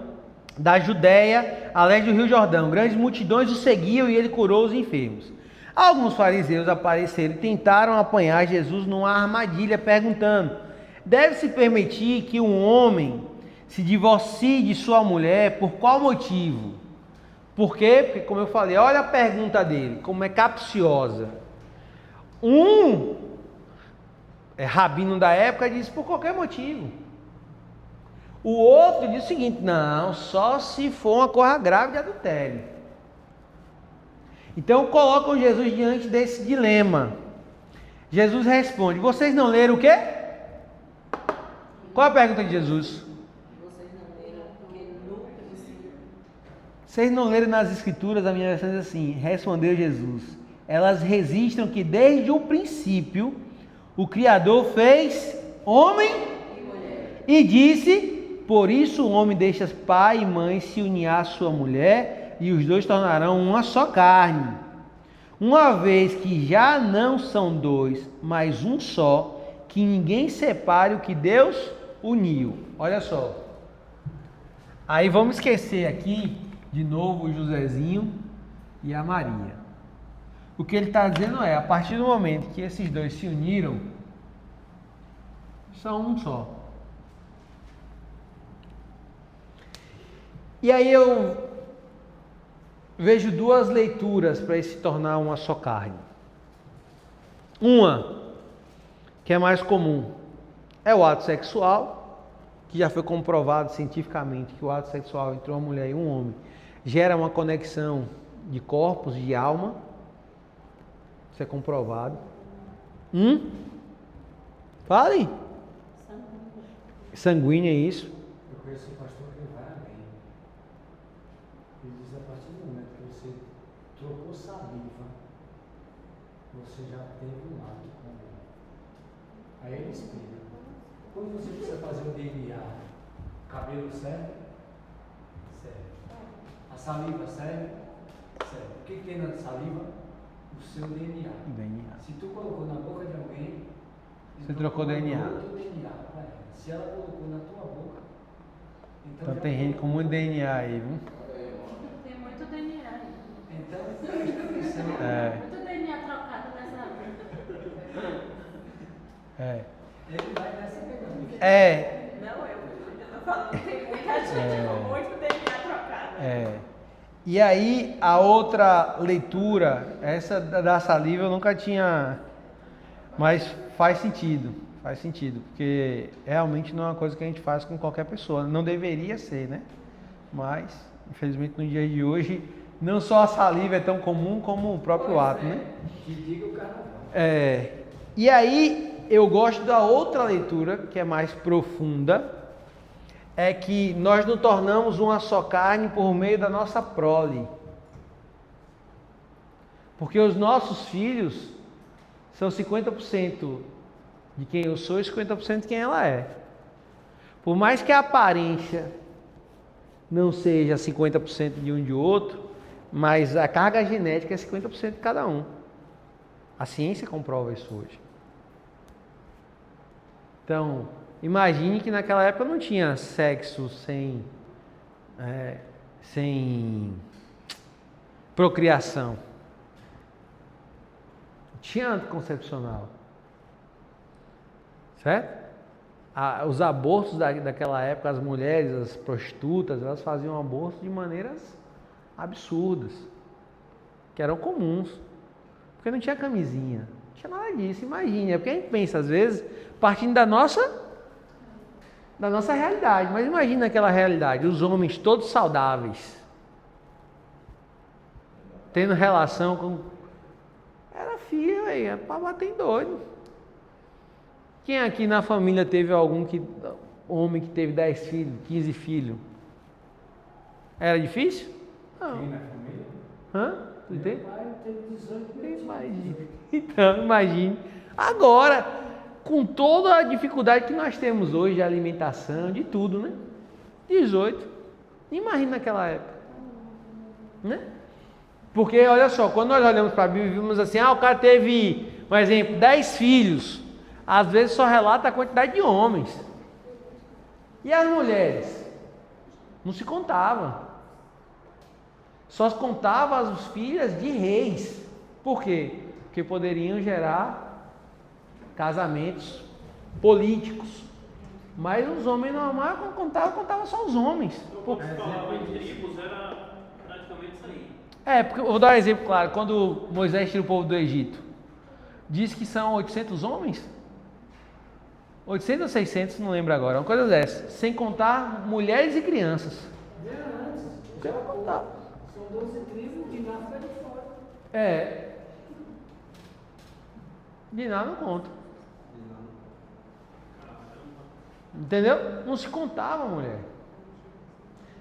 A: da Judéia, a leste do Rio Jordão. Grandes multidões o seguiam e ele curou os enfermos. Alguns fariseus apareceram e tentaram apanhar Jesus numa armadilha, perguntando: deve-se permitir que um homem se divorcie de sua mulher? Por qual motivo? Por quê? Porque, como eu falei, olha a pergunta dele, como é capciosa. Um rabino da época disse por qualquer motivo. O outro diz o seguinte: não, só se for uma coisa grave de adultério. Então colocam Jesus diante desse dilema. Jesus responde: vocês não leram o quê? Qual a pergunta de Jesus? Vocês não leram nas escrituras, a minha versão diz assim, respondeu Jesus: elas registram que desde o princípio o Criador fez homem e mulher. E disse: por isso o homem deixa pai e mãe, se unir à sua mulher, e os dois tornarão uma só carne. Uma vez que já não são dois, mas um só, que ninguém separe o que Deus uniu. Olha só. Aí vamos esquecer aqui de novo o Josézinho e a Maria. O que ele está dizendo é, a partir do momento que esses dois se uniram, são um só. E aí eu vejo duas leituras para se tornar uma só carne. Uma, que é mais comum, é o ato sexual, que já foi comprovado cientificamente que o ato sexual entre uma mulher e um homem gera uma conexão de corpos, de alma. Isso é comprovado. Fale. Sanguínea, isso.
C: Eu conheço um pastor que ele vai além. Ele diz, a partir do momento que você trocou saliva, você já teve um ato com ele. Aí ele explica. Quando você precisa fazer o DNA, cabelo serve? Serve. A saliva serve? Serve. O que tem na saliva? O seu DNA. Se tu colocou na boca de alguém,
A: você trocou DNA.
C: Outro DNA para ela. Se ela colocou na tua boca,
A: então tem gente com muito DNA aí, viu?
E: Tem muito DNA aí.
C: Então presta atenção.
E: Muito DNA trocado nessa vida.
C: Ele vai nessa pegada.
E: Não, eu tô falando, tem muita gente com muito DNA trocado.
A: E aí a outra leitura, essa da saliva eu nunca tinha, mas faz sentido, porque realmente não é uma coisa que a gente faz com qualquer pessoa, não deveria ser, né? Mas, infelizmente no dia de hoje, não só a saliva é tão comum como o próprio ato, né?
C: Que diga o carnaval.
A: E aí eu gosto da outra leitura, que é mais profunda, é que nós nos tornamos uma só carne por meio da nossa prole. Porque os nossos filhos são 50% de quem eu sou e 50% de quem ela é. Por mais que a aparência não seja 50% de um de outro, mas a carga genética é 50% de cada um. A ciência comprova isso hoje. Então, imagine que naquela época não tinha sexo sem procriação. Tinha anticoncepcional. Certo? Os abortos daquela época, as mulheres, as prostitutas, elas faziam aborto de maneiras absurdas, que eram comuns. Porque não tinha camisinha, não tinha nada disso. Imagine, é porque a gente pensa, às vezes, partindo da nossa realidade. Mas imagina aquela realidade, os homens todos saudáveis, tendo relação com... Era filho aí, é pra bater em doido. Quem aqui na família teve homem que teve 10 filhos, 15 filhos? Era difícil? Não.
C: Quem na família?
A: Tu tem?
C: Meu pai teve 18 netos.
A: Imagine. Então, imagine. Agora, com toda a dificuldade que nós temos hoje de alimentação, de tudo, né? 18. Imagina naquela época. Né? Porque, olha só, quando nós olhamos para a Bíblia e vimos assim, o cara teve, por exemplo, 10 filhos. Às vezes só relata a quantidade de homens. E as mulheres? Não se contava. Só se contava as filhas de reis. Por quê? Porque poderiam gerar casamentos políticos. Mas os homens normais, quando contava só os homens.
F: Quando se falava em tribos, era praticamente isso aí.
A: Porque eu vou dar um exemplo claro. Quando Moisés tira o povo do Egito, diz que são 800 homens? 800 ou 600, não lembro agora. Uma coisa dessa. Sem contar mulheres e crianças.
C: Antes.
A: Você vai contar.
C: São 12 tribos, de nada fica de fora.
A: De nada não conta. Entendeu? Não se contava, mulher.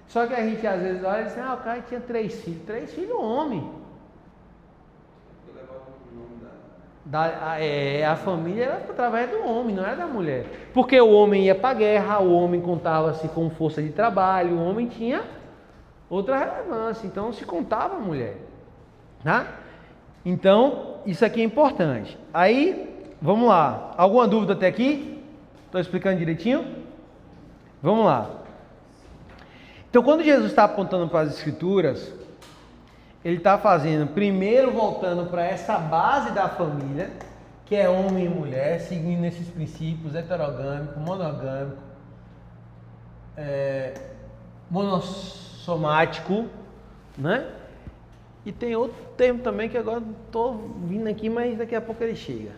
A: Só que a gente às vezes olha e diz, o cara tinha 3 filhos. 3 filhos homem. A família era através do homem, não era da mulher. Porque o homem ia para a guerra, o homem contava-se com força de trabalho, o homem tinha outra relevância, então se contava a mulher. Tá? Então, isso aqui é importante. Aí, vamos lá. Alguma dúvida até aqui? Estou explicando direitinho? Vamos lá. Então, quando Jesus está apontando para as Escrituras, ele está fazendo, primeiro voltando para essa base da família, que é homem e mulher, seguindo esses princípios heterogâmico, monogâmico, monossomático, né? E tem outro termo também que agora estou vindo aqui, mas daqui a pouco ele chega.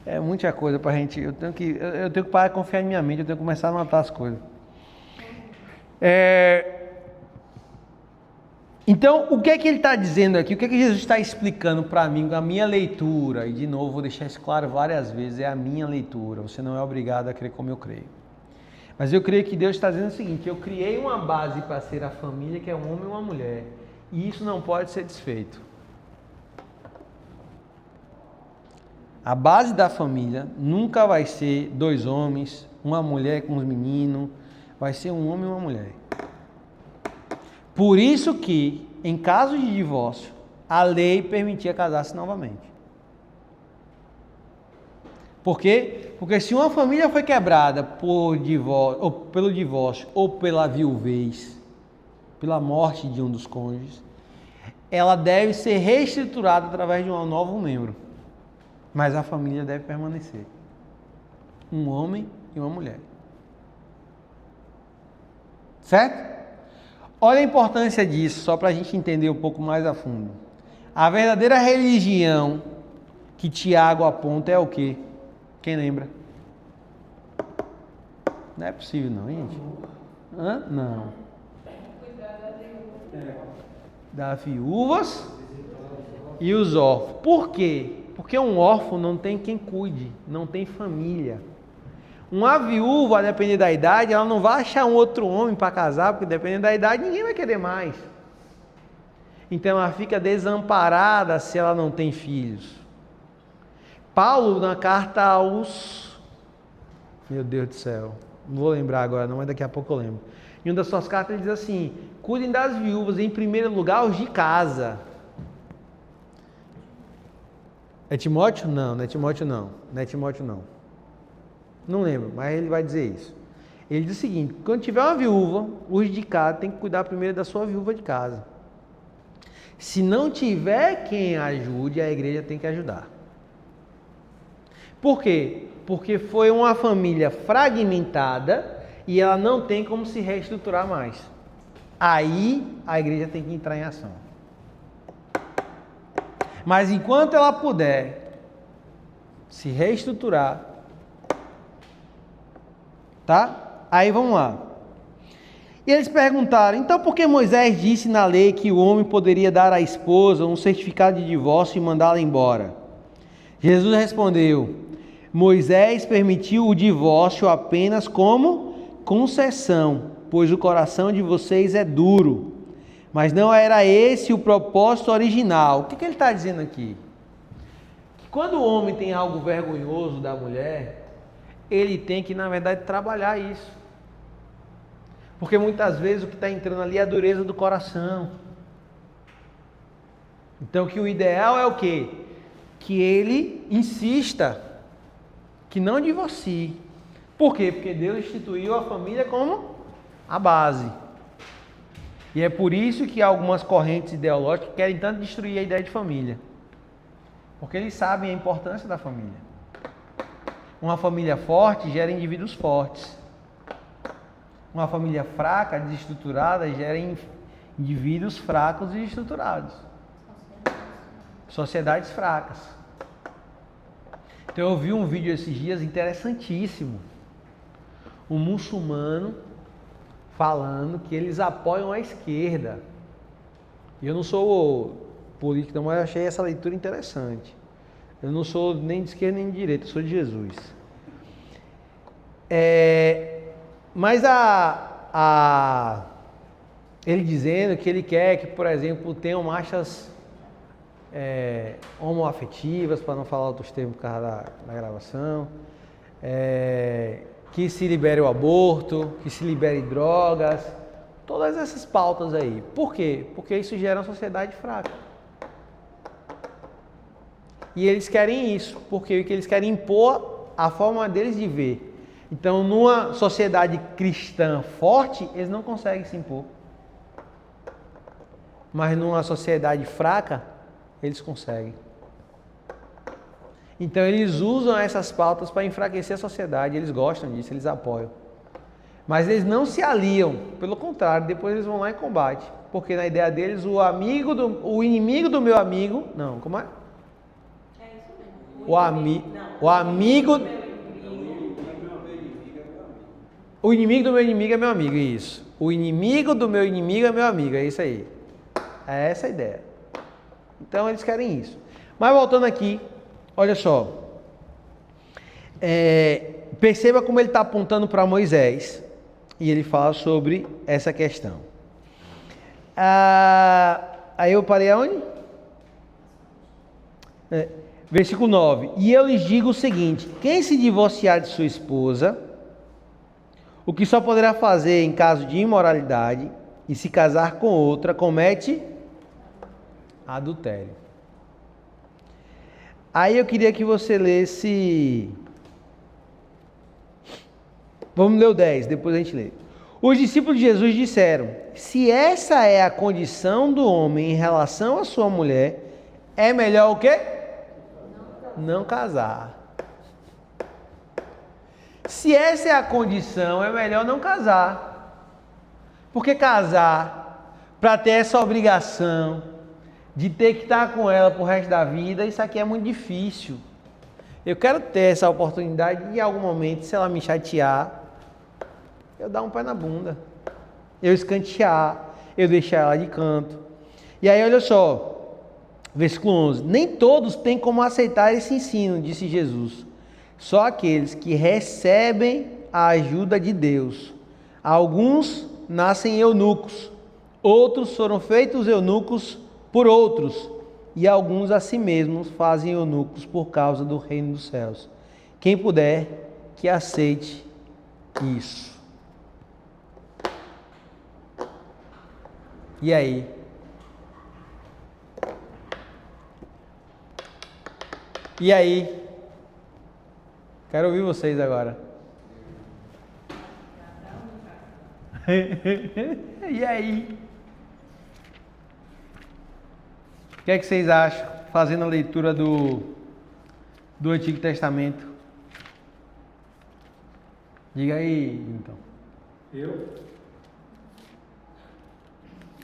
A: É muita coisa para a gente. Eu tenho que parar de confiar em minha mente, eu tenho que começar a anotar as coisas. Então, o que é que ele está dizendo aqui? O que é que Jesus está explicando para mim com a minha leitura? E de novo, vou deixar isso claro várias vezes, é a minha leitura. Você não é obrigado a crer como eu creio. Mas eu creio que Deus está dizendo o seguinte: eu criei uma base para ser a família, que é um homem e uma mulher. E isso não pode ser desfeito. A base da família nunca vai ser 2 homens, uma mulher com os meninos. Vai ser um homem e uma mulher. Por isso que, em caso de divórcio, a lei permitia casar-se novamente. Por quê? Porque se uma família foi quebrada por divórcio, ou pelo divórcio ou pela viuvez, pela morte de um dos cônjuges, ela deve ser reestruturada através de um novo membro. Mas a família deve permanecer. Um homem e uma mulher. Certo? Olha a importância disso, só para a gente entender um pouco mais a fundo. A verdadeira religião que Tiago aponta é o quê? Quem lembra? Não é possível não, gente. Hã? Não. Das viúvas e os órfãos. Por quê? Porque um órfão não tem quem cuide, não tem família. Uma viúva, a depender da idade, ela não vai achar um outro homem para casar, porque dependendo da idade ninguém vai querer mais. Então ela fica desamparada se ela não tem filhos. Paulo, na carta aos... Meu Deus do céu, não vou lembrar agora não, mas daqui a pouco eu lembro. Em uma das suas cartas ele diz assim: cuidem das viúvas, em primeiro lugar os de casa. É Timóteo? Não, não é Timóteo não. Não é Timóteo não. Não lembro, mas ele vai dizer isso. Ele diz o seguinte: quando tiver uma viúva, os de casa tem que cuidar primeiro da sua viúva de casa. Se não tiver quem ajude, a igreja tem que ajudar. Por quê? Porque foi uma família fragmentada e ela não tem como se reestruturar mais. Aí a igreja tem que entrar em ação. Mas enquanto ela puder se reestruturar, tá? Aí vamos lá. E eles perguntaram: então por que Moisés disse na lei que o homem poderia dar à esposa um certificado de divórcio e mandá-la embora? Jesus respondeu: Moisés permitiu o divórcio apenas como concessão, pois o coração de vocês é duro. Mas não era esse o propósito original. O que ele está dizendo aqui? Que quando o homem tem algo vergonhoso da mulher, ele tem que, na verdade, trabalhar isso. Porque muitas vezes o que está entrando ali é a dureza do coração. Então, que o ideal é o quê? Que ele insista, que não divorcie. Por quê? Porque Deus instituiu a família como a base. E é por isso que algumas correntes ideológicas querem tanto destruir a ideia de família. Porque eles sabem a importância da família. Uma família forte gera indivíduos fortes. Uma família fraca, desestruturada, gera indivíduos fracos e desestruturados. Sociedades fracas. Então eu vi um vídeo esses dias interessantíssimo. Um muçulmano falando que eles apoiam a esquerda. Eu não sou político, mas eu achei essa leitura interessante. Eu não sou nem de esquerda nem de direita, eu sou de Jesus. Mas ele dizendo que ele quer que, por exemplo, tenham marchas homoafetivas, para não falar outros termos por causa da gravação, que se libere o aborto, que se libere drogas, todas essas pautas aí. Por quê? Porque isso gera uma sociedade fraca. E eles querem isso, porque eles querem impor a forma deles de ver. Então, numa sociedade cristã forte, eles não conseguem se impor. Mas numa sociedade fraca, eles conseguem. Então, eles usam essas pautas para enfraquecer a sociedade. Eles gostam disso, eles apoiam. Mas eles não se aliam. Pelo contrário, depois eles vão lá e combatem. Porque na ideia deles, o inimigo do meu amigo... Não, como é?
E: É isso mesmo.
A: O amigo... O inimigo do meu inimigo é meu amigo, isso. O inimigo do meu inimigo é meu amigo, é isso aí. É essa a ideia. Então eles querem isso. Mas voltando aqui, olha só. Perceba como ele está apontando para Moisés. E ele fala sobre essa questão. Aí eu parei aonde? Versículo 9. E eu lhes digo o seguinte: quem se divorciar de sua esposa, o que só poderá fazer em caso de imoralidade, e se casar com outra, comete adultério. Aí eu queria que você lesse... Vamos ler o 10, depois a gente lê. Os discípulos de Jesus disseram: se essa é a condição do homem em relação à sua mulher, é melhor o quê? Não casar. Se essa é a condição, é melhor não casar. Porque casar, para ter essa obrigação de ter que estar com ela pro resto da vida, isso aqui é muito difícil. Eu quero ter essa oportunidade de, em algum momento, se ela me chatear, eu dar um pé na bunda, eu escantear, eu deixar ela de canto. E aí, olha só, versículo 11: nem todos têm como aceitar esse ensino, disse Jesus. Só aqueles que recebem a ajuda de Deus. Alguns nascem eunucos, outros foram feitos eunucos por outros, e alguns a si mesmos fazem eunucos por causa do reino dos céus. Quem puder, que aceite isso. E aí? E aí? Quero ouvir vocês agora. E aí? O que é que vocês acham? Fazendo a leitura do Antigo Testamento. Diga aí, então.
C: Eu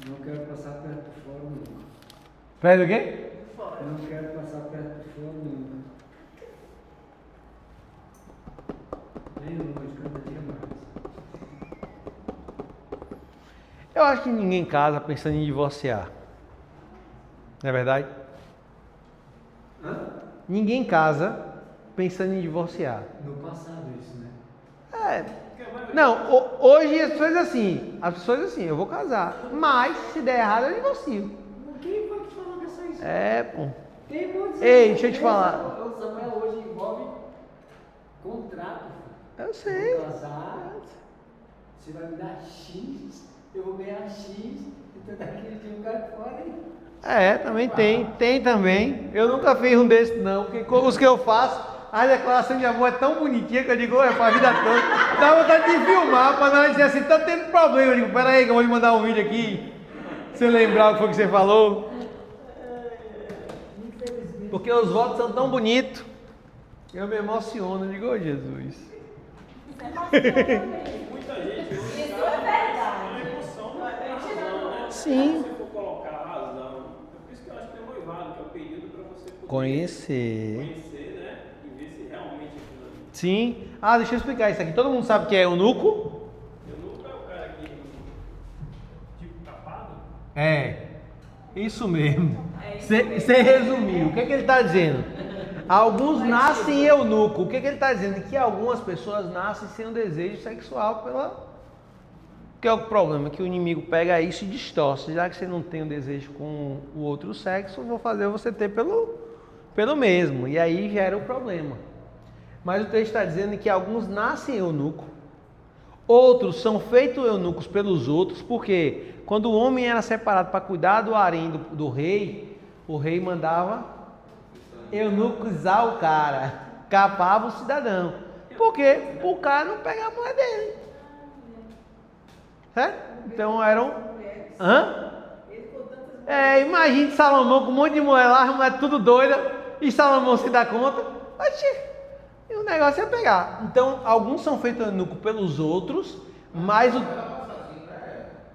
C: não quero passar perto de fora nunca.
A: Faz o quê?
C: Não quero passar perto de fora nunca. Nem longe, cada dia mais.
A: Eu acho que ninguém casa pensando em divorciar. Não é verdade?
C: Hã?
A: Ninguém casa pensando em divorciar.
C: No passado isso, né?
A: Não, hoje as pessoas assim, eu vou casar, mas se der errado eu divorcio.
C: Quem vai te falar dessa isso?
A: Pô.
C: Tem muitos.
A: Ei, deixa eu te falar.
C: O Samuel hoje envolve contrato.
A: Eu sei.
C: Vou casar, você vai me dar X, eu vou ganhar X, então daquele dia o cara fora aí.
A: Também tem também. Eu nunca fiz um desse não, porque os que eu faço, a declaração de amor é tão bonitinha que eu digo, é pra vida toda. Dá vontade de filmar, pra não dizer assim, tá tendo problema. Eu digo, peraí que eu vou lhe mandar um vídeo aqui, se eu lembrar o que foi que você falou. Porque os votos são tão bonitos, eu me emociono, eu digo, ô Jesus.
F: Muita gente hoje
E: Isso é verdade.
F: a emoção não é a razão, né?
A: Sim.
F: Se você for colocar a razão, é por isso que eu acho que é noivado, que é o período para você poder
A: Conhecer,
F: né? E ver se realmente aquilo ali.
A: Sim. Deixa eu explicar isso aqui. Todo mundo sabe o que é eunuco?
F: Eunuco é o cara que tipo capado?
A: Isso mesmo.
E: É isso
A: Você resumiu. O que ele está dizendo? Alguns nascem eunuco. O que ele está dizendo? Que algumas pessoas nascem sem um desejo sexual que é o problema, que o inimigo pega isso e distorce. Já que você não tem um desejo com o outro sexo, eu vou fazer você ter pelo mesmo. E aí gera o problema. Mas o texto está dizendo que alguns nascem eunuco. Outros são feitos eunucos pelos outros, porque quando o homem era separado para cuidar do harém do rei, o rei mandava eunucizar o cara, capava o cidadão. Porque o cara não pegar a mulher dele. Certo? Então eram... Hã? Imagine Salomão com um monte de mulher lá, as mulheres tudo doida, e Salomão se dá conta. Oxi, e o negócio é pegar. Então, alguns são feitos eunuco pelos outros, mas o...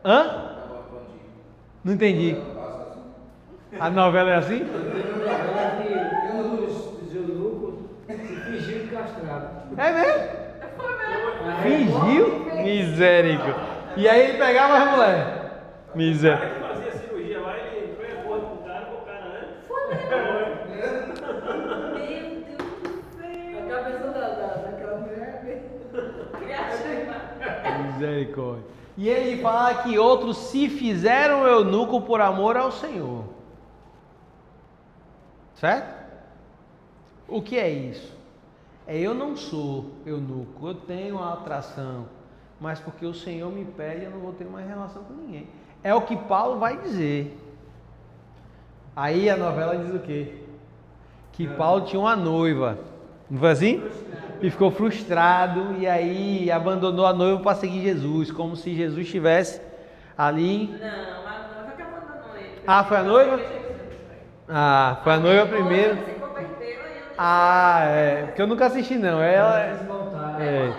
A: Hã? Não entendi. A novela é assim?
C: Um dos eunucos se fingiu de castrado.
A: É mesmo? Fingiu? Misericórdia. E aí ele pegava as mulheres.
F: O
A: Miséria.
F: cara que fazia cirurgia lá, ele entrou em acordo com o cara, né?
E: Meu Deus do céu.
C: A cabeça daquela mulher
E: Criativa.
A: Misericórdia. E ele fala que outros se fizeram eunuco por amor ao Senhor. Certo? O que é isso? Eu não sou eunuco, eu tenho a atração, mas porque o Senhor me pede, eu não vou ter mais relação com ninguém. É o que Paulo vai dizer. Aí a novela diz o quê? Que Paulo tinha uma noiva, não foi assim? E ficou frustrado e aí abandonou a noiva para seguir Jesus, como se Jesus estivesse ali.
E: Não, a noiva que abandonou ele.
A: Ah, foi a noiva? Ah, foi a noiva primeiro.
E: Se converteu e eu
A: Porque eu nunca assisti não. Ela
C: quis voltar.
A: é.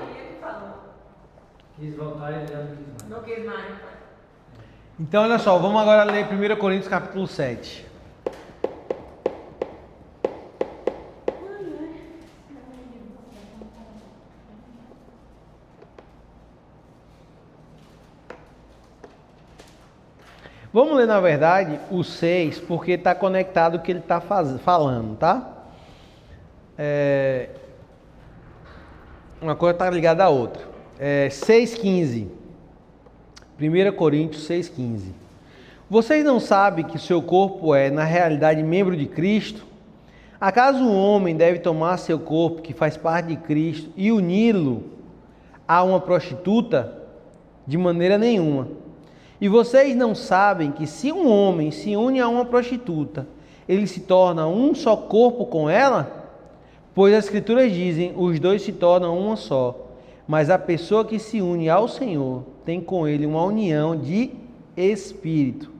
C: Quis voltar e ele já não quis mais.
E: Não quis mais.
A: Então olha só, vamos agora ler 1 Coríntios capítulo 7. Vamos ler, na verdade, o 6, porque está conectado com o que ele está falando, tá? Uma coisa está ligada à outra. 6,15. 1 Coríntios 6,15. Vocês não sabem que seu corpo é, na realidade, membro de Cristo? Acaso um homem deve tomar seu corpo, que faz parte de Cristo, e uni-lo a uma prostituta? De maneira nenhuma. E vocês não sabem que se um homem se une a uma prostituta, ele se torna um só corpo com ela? Pois as Escrituras dizem, os dois se tornam uma só. Mas a pessoa que se une ao Senhor tem com ele uma união de espírito.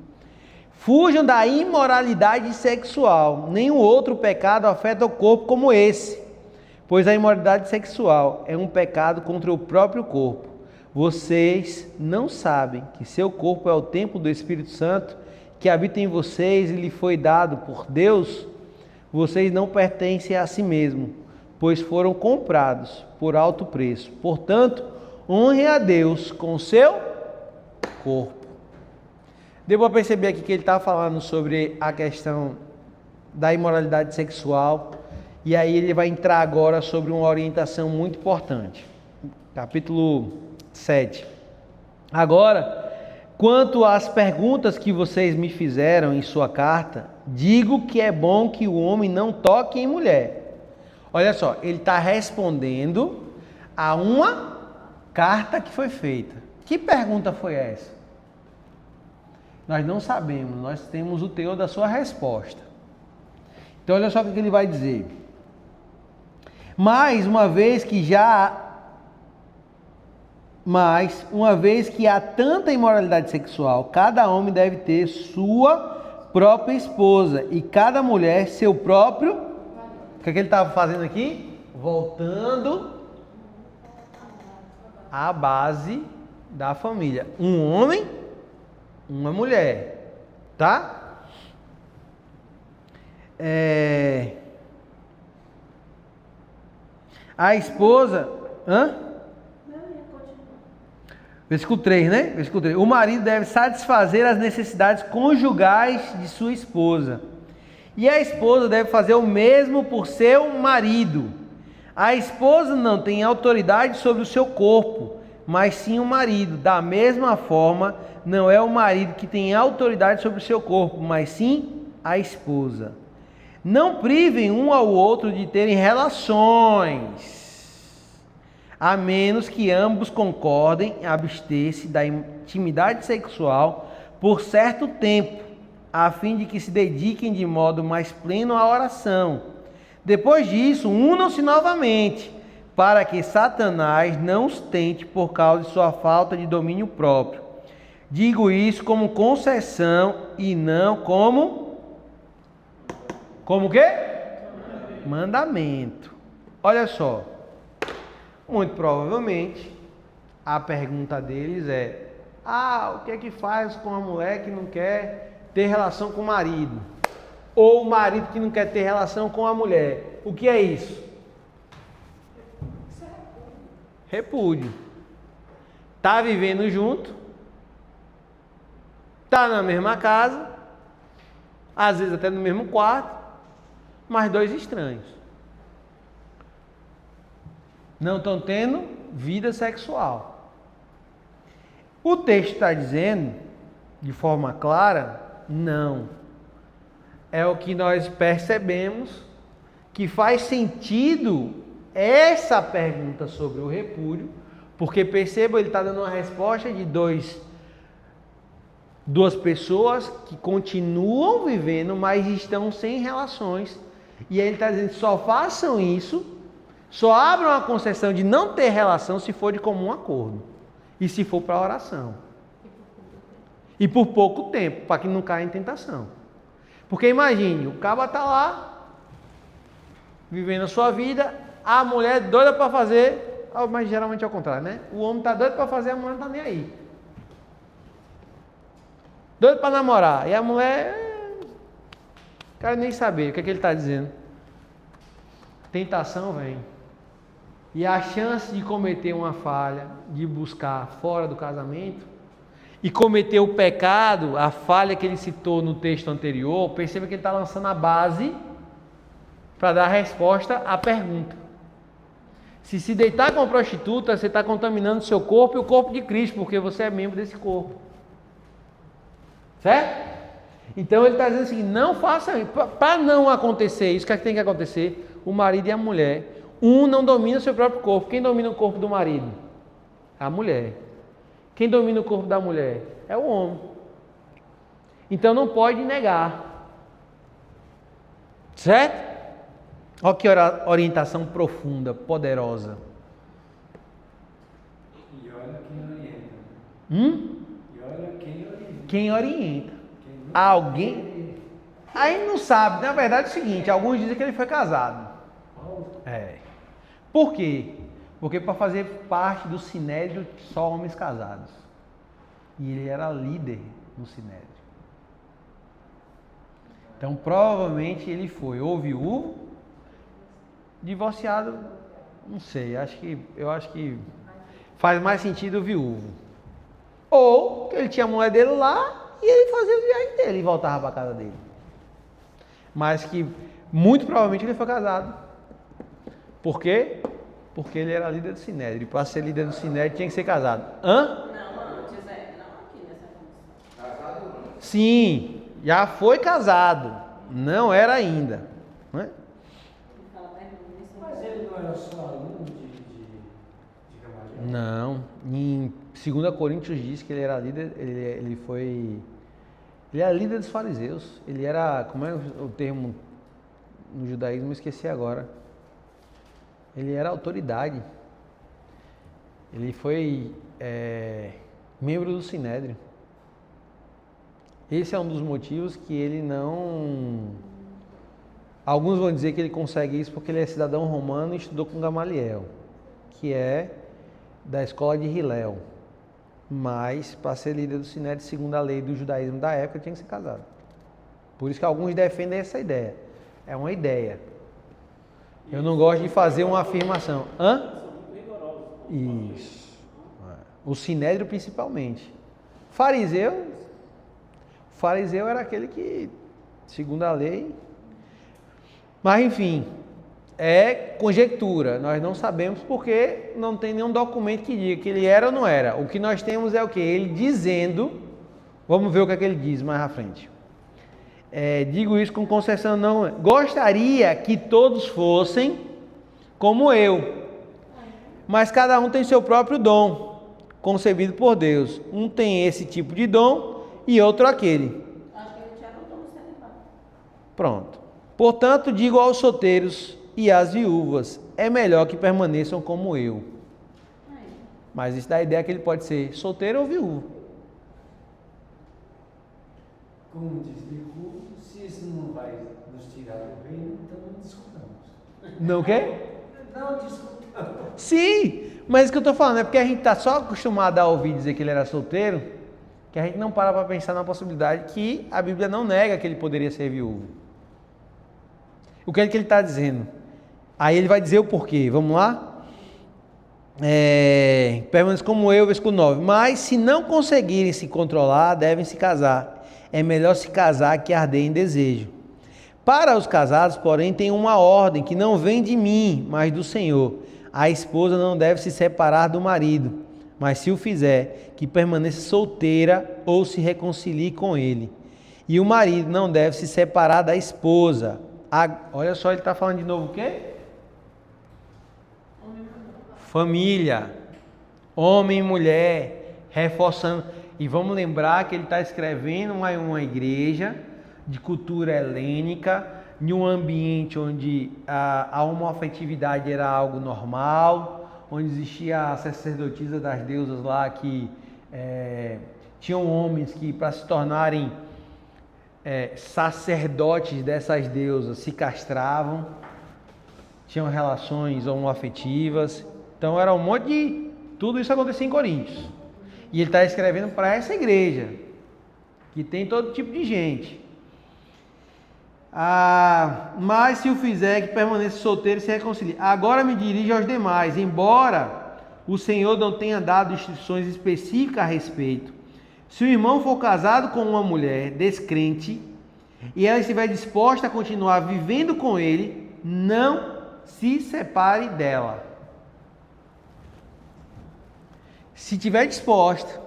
A: Fujam da imoralidade sexual. Nenhum outro pecado afeta o corpo como esse. Pois a imoralidade sexual é um pecado contra o próprio corpo. Vocês não sabem que seu corpo é o templo do Espírito Santo, que habita em vocês e lhe foi dado por Deus? Vocês não pertencem a si mesmos, pois foram comprados por alto preço. Portanto, honre a Deus com o seu corpo. Deu para perceber aqui que ele está falando sobre a questão da imoralidade sexual, e aí ele vai entrar agora sobre uma orientação muito importante. Capítulo 7. Agora, quanto às perguntas que vocês me fizeram em sua carta, digo que é bom que o homem não toque em mulher. Olha só, ele está respondendo a uma carta que foi feita. Que pergunta foi essa? Nós não sabemos, nós temos o teor da sua resposta. Então olha só o que ele vai dizer. Mas uma vez que há tanta imoralidade sexual, cada homem deve ter sua própria esposa e cada mulher seu próprio... O que é que ele estava fazendo aqui? Voltando à base da família. Um homem, uma mulher. Tá? A esposa... Versículo 3, né? Versículo 3. O marido deve satisfazer as necessidades conjugais de sua esposa. E a esposa deve fazer o mesmo por seu marido. A esposa não tem autoridade sobre o seu corpo, mas sim o marido. Da mesma forma, não é o marido que tem autoridade sobre o seu corpo, mas sim a esposa. Não privem um ao outro de terem relações, a menos que ambos concordem em abster-se da intimidade sexual por certo tempo, a fim de que se dediquem de modo mais pleno à oração. Depois disso, unam-se novamente, para que Satanás não os tente por causa de sua falta de domínio próprio. Digo isso como concessão e não como... Como o quê? Mandamento. Olha só. Muito provavelmente, a pergunta deles é: o que é que faz com a mulher que não quer ter relação com o marido? Ou o marido que não quer ter relação com a mulher? O que é isso? Repúdio. Tá vivendo junto, tá na mesma casa, às vezes até no mesmo quarto, mas dois estranhos. Não estão tendo vida sexual. O texto está dizendo, de forma clara, não. É o que nós percebemos que faz sentido essa pergunta sobre o repúdio, porque perceba, ele está dando uma resposta de duas pessoas que continuam vivendo, mas estão sem relações. E aí ele está dizendo: só façam isso, só abram a concessão de não ter relação se for de comum acordo. E se for para oração. E por pouco tempo, para que não caia em tentação. Porque imagine, o cara está lá, vivendo a sua vida, a mulher doida para fazer, mas geralmente é o contrário, né? O homem está doido para fazer, a mulher não está nem aí. Doido para namorar. E a mulher, quero nem saber o que é que ele está dizendo. Tentação vem. E a chance de cometer uma falha, de buscar fora do casamento, e cometer o pecado, a falha que ele citou no texto anterior, perceba que ele está lançando a base para dar a resposta à pergunta. Se deitar com uma prostituta, você está contaminando o seu corpo e o corpo de Cristo, porque você é membro desse corpo. Certo? Então ele está dizendo assim: não faça isso. Para não acontecer isso, o que é que tem que acontecer? O marido e a mulher. Um não domina o seu próprio corpo. Quem domina o corpo do marido? A mulher. Quem domina o corpo da mulher? É o homem. Então não pode negar. Certo? Olha que orientação profunda, poderosa.
C: E olha quem orienta.
A: E
C: olha quem orienta.
A: Quem orienta? Alguém? Aí não sabe. Na verdade é o seguinte: alguns dizem que ele foi casado. Por quê? Porque para fazer parte do Sinédrio, só homens casados. E ele era líder no Sinédrio. Então provavelmente ele foi ou viúvo, divorciado, não sei, eu acho que faz mais sentido o viúvo. Ou ele tinha a mulher dele lá e ele fazia o viagem dele e voltava para a casa dele. Mas que muito provavelmente ele foi casado. Por quê? Porque ele era líder do Sinédrio. E para ser líder do Sinédrio tinha que ser casado.
E: Não, antes, não aqui nessa condição.
D: Casado ou não?
A: Sim, já foi casado. Não era ainda. Não é?
C: Mas ele não era só aluno de Gamaliel?
A: Não. Em 2 Coríntios diz que ele era líder, ele era líder dos fariseus. Ele era, como é o termo no judaísmo, eu esqueci agora. Ele era autoridade. Ele foi membro do Sinédrio. Esse é um dos motivos que ele não... Alguns vão dizer que ele consegue isso porque ele é cidadão romano e estudou com Gamaliel, que é da escola de Hilel. Mas, para ser líder do Sinédrio, segundo a lei do judaísmo da época, tinha que ser casado. Por isso que alguns defendem essa ideia. É uma ideia. Eu não gosto de fazer uma afirmação. Isso. O Sinédrio principalmente. Fariseu era aquele que, segundo a lei... Mas enfim, é conjectura. Nós não sabemos porque não tem nenhum documento que diga que ele era ou não era. O que nós temos é o quê? Ele dizendo... Vamos ver o que é que ele diz mais à frente. Digo isso com concessão não... Gostaria que todos fossem como eu. Mas cada um tem seu próprio dom, concebido por Deus. Um tem esse tipo de dom e outro aquele.
E: Acho que ele já anotou no celular.
A: Pronto. Portanto, digo aos solteiros, e as viúvas. É melhor que permaneçam como eu. Mas isso dá a ideia que ele pode ser solteiro ou viúvo.
C: Como diz Bicu, se isso não vai nos tirar do reino, então não discutamos.
A: Não o quê?
C: Não discutamos.
A: Sim, mas o que eu estou falando é porque a gente está só acostumado a ouvir dizer que ele era solteiro, que a gente não para pensar na possibilidade que a Bíblia não nega que ele poderia ser viúvo. O que é que ele está dizendo? Aí ele vai dizer o porquê. Vamos lá? Permanece como eu, versículo 9. Mas se não conseguirem se controlar, devem se casar. É melhor se casar que arder em desejo. Para os casados, porém, tem uma ordem que não vem de mim, mas do Senhor. A esposa não deve se separar do marido, mas se o fizer, que permaneça solteira ou se reconcilie com ele. E o marido não deve se separar da esposa. Olha só, ele está falando de novo o quê? Família, homem e mulher, reforçando. E vamos lembrar que ele está escrevendo uma igreja de cultura helênica, em um ambiente onde a homoafetividade era algo normal, onde existia a sacerdotisa das deusas lá que tinham homens que, para se tornarem sacerdotes dessas deusas, se castravam, tinham relações homoafetivas. Então era um monte de... Tudo isso acontecia em Coríntios. E ele está escrevendo para essa igreja, que tem todo tipo de gente. Mas se o fizer, que permaneça solteiro e se reconcilie. Agora me dirijo aos demais. Embora o Senhor não tenha dado instruções específicas a respeito, se o irmão for casado com uma mulher descrente e ela estiver disposta a continuar vivendo com ele, não se separe dela. Se estiver disposta.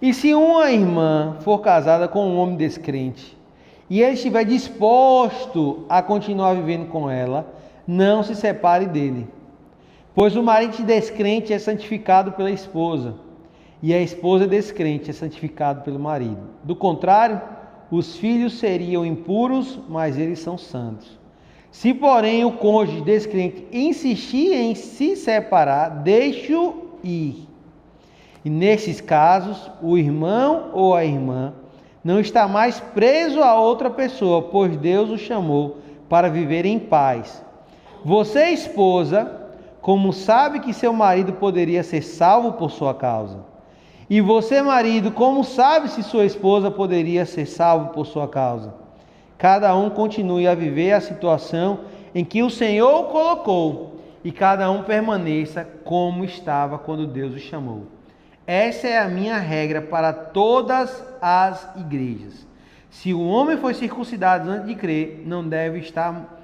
A: E se uma irmã for casada com um homem descrente e ele estiver disposto a continuar vivendo com ela, não se separe dele. Pois o marido descrente é santificado pela esposa, e a esposa descrente é santificada pelo marido. Do contrário, os filhos seriam impuros, mas eles são santos. Se, porém, o cônjuge descrente insistir em se separar, deixe-o ir. E nesses casos, o irmão ou a irmã não está mais preso a outra pessoa, pois Deus o chamou para viver em paz. Você, esposa, como sabe que seu marido poderia ser salvo por sua causa? E você, marido, como sabe se sua esposa poderia ser salvo por sua causa? Cada um continue a viver a situação em que o Senhor o colocou, e cada um permaneça como estava quando Deus o chamou. Essa é a minha regra para todas as igrejas. Se o homem foi circuncidado antes de crer, não deve tentar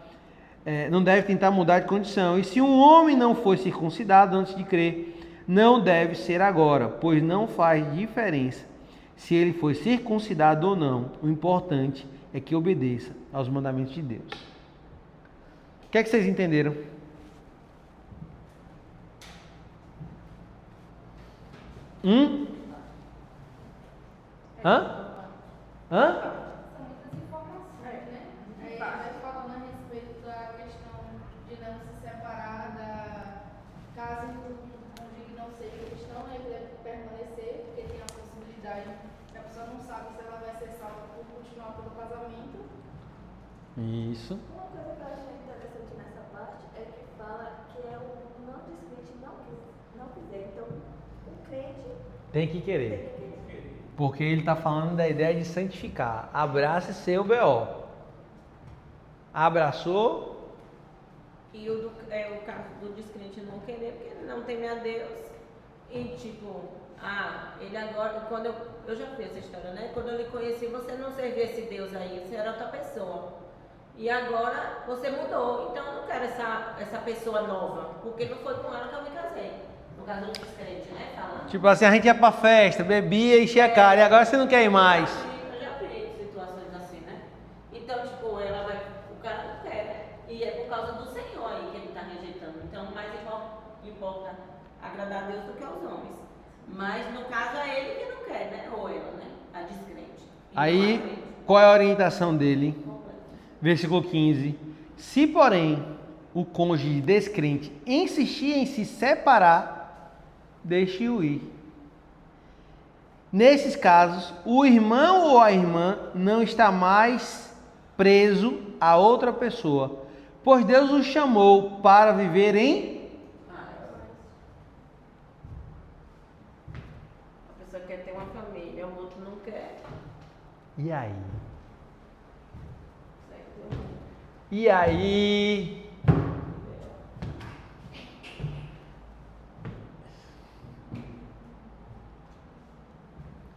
A: mudar de condição. E se um homem não foi circuncidado antes de crer, não deve ser agora, pois não faz diferença se ele foi circuncidado ou não. O importante é que obedeça aos mandamentos de Deus. O que é que vocês entenderam? Hã?
B: São muitas informações, né? Aí vai falando a respeito da questão de não se separar caso o cônjuge não seja cristão, ele deve permanecer, porque tem a possibilidade que a pessoa não sabe se ela vai ser salva por continuar pelo casamento.
A: Isso.
E: Uma coisa que eu achei interessante nessa parte é que fala que é o não descrente não quiser. Então, o crente
A: Tem que querer.
E: tem que querer.
A: Porque ele está falando da ideia de santificar. Abraça seu BO. Abraçou.
E: E o caso do descrente não querer, porque ele não teme a Deus. E tipo, ele agora, quando eu já vi essa história, né? Quando eu lhe conheci, você não servia esse Deus aí, você era outra pessoa. E agora você mudou. Então eu não quero essa pessoa nova, porque não foi com ela que eu me casei. No caso do descrente, né? Falando.
A: Tipo assim, a gente ia pra festa, bebia, enchia a cara, e agora você não quer ir mais.
E: Eu já vi situações assim, né? Então, tipo, o cara não quer, né? E é por causa do Senhor aí que ele está rejeitando. Então, mais importa agradar a Deus do que aos homens. Mas, no caso, é ele que não quer, né? Ou ela, né? A descrente. E
A: Aí,
E: não a crente.
A: qual é a orientação dele? Versículo 15. Se, porém, o cônjuge descrente insistir em se separar, deixe-o ir. Nesses casos, o irmão ou a irmã não está mais preso a outra pessoa, pois Deus os chamou para viver em...
E: A pessoa quer ter uma família, o outro não quer.
A: E aí?
E: Certo?
A: E aí?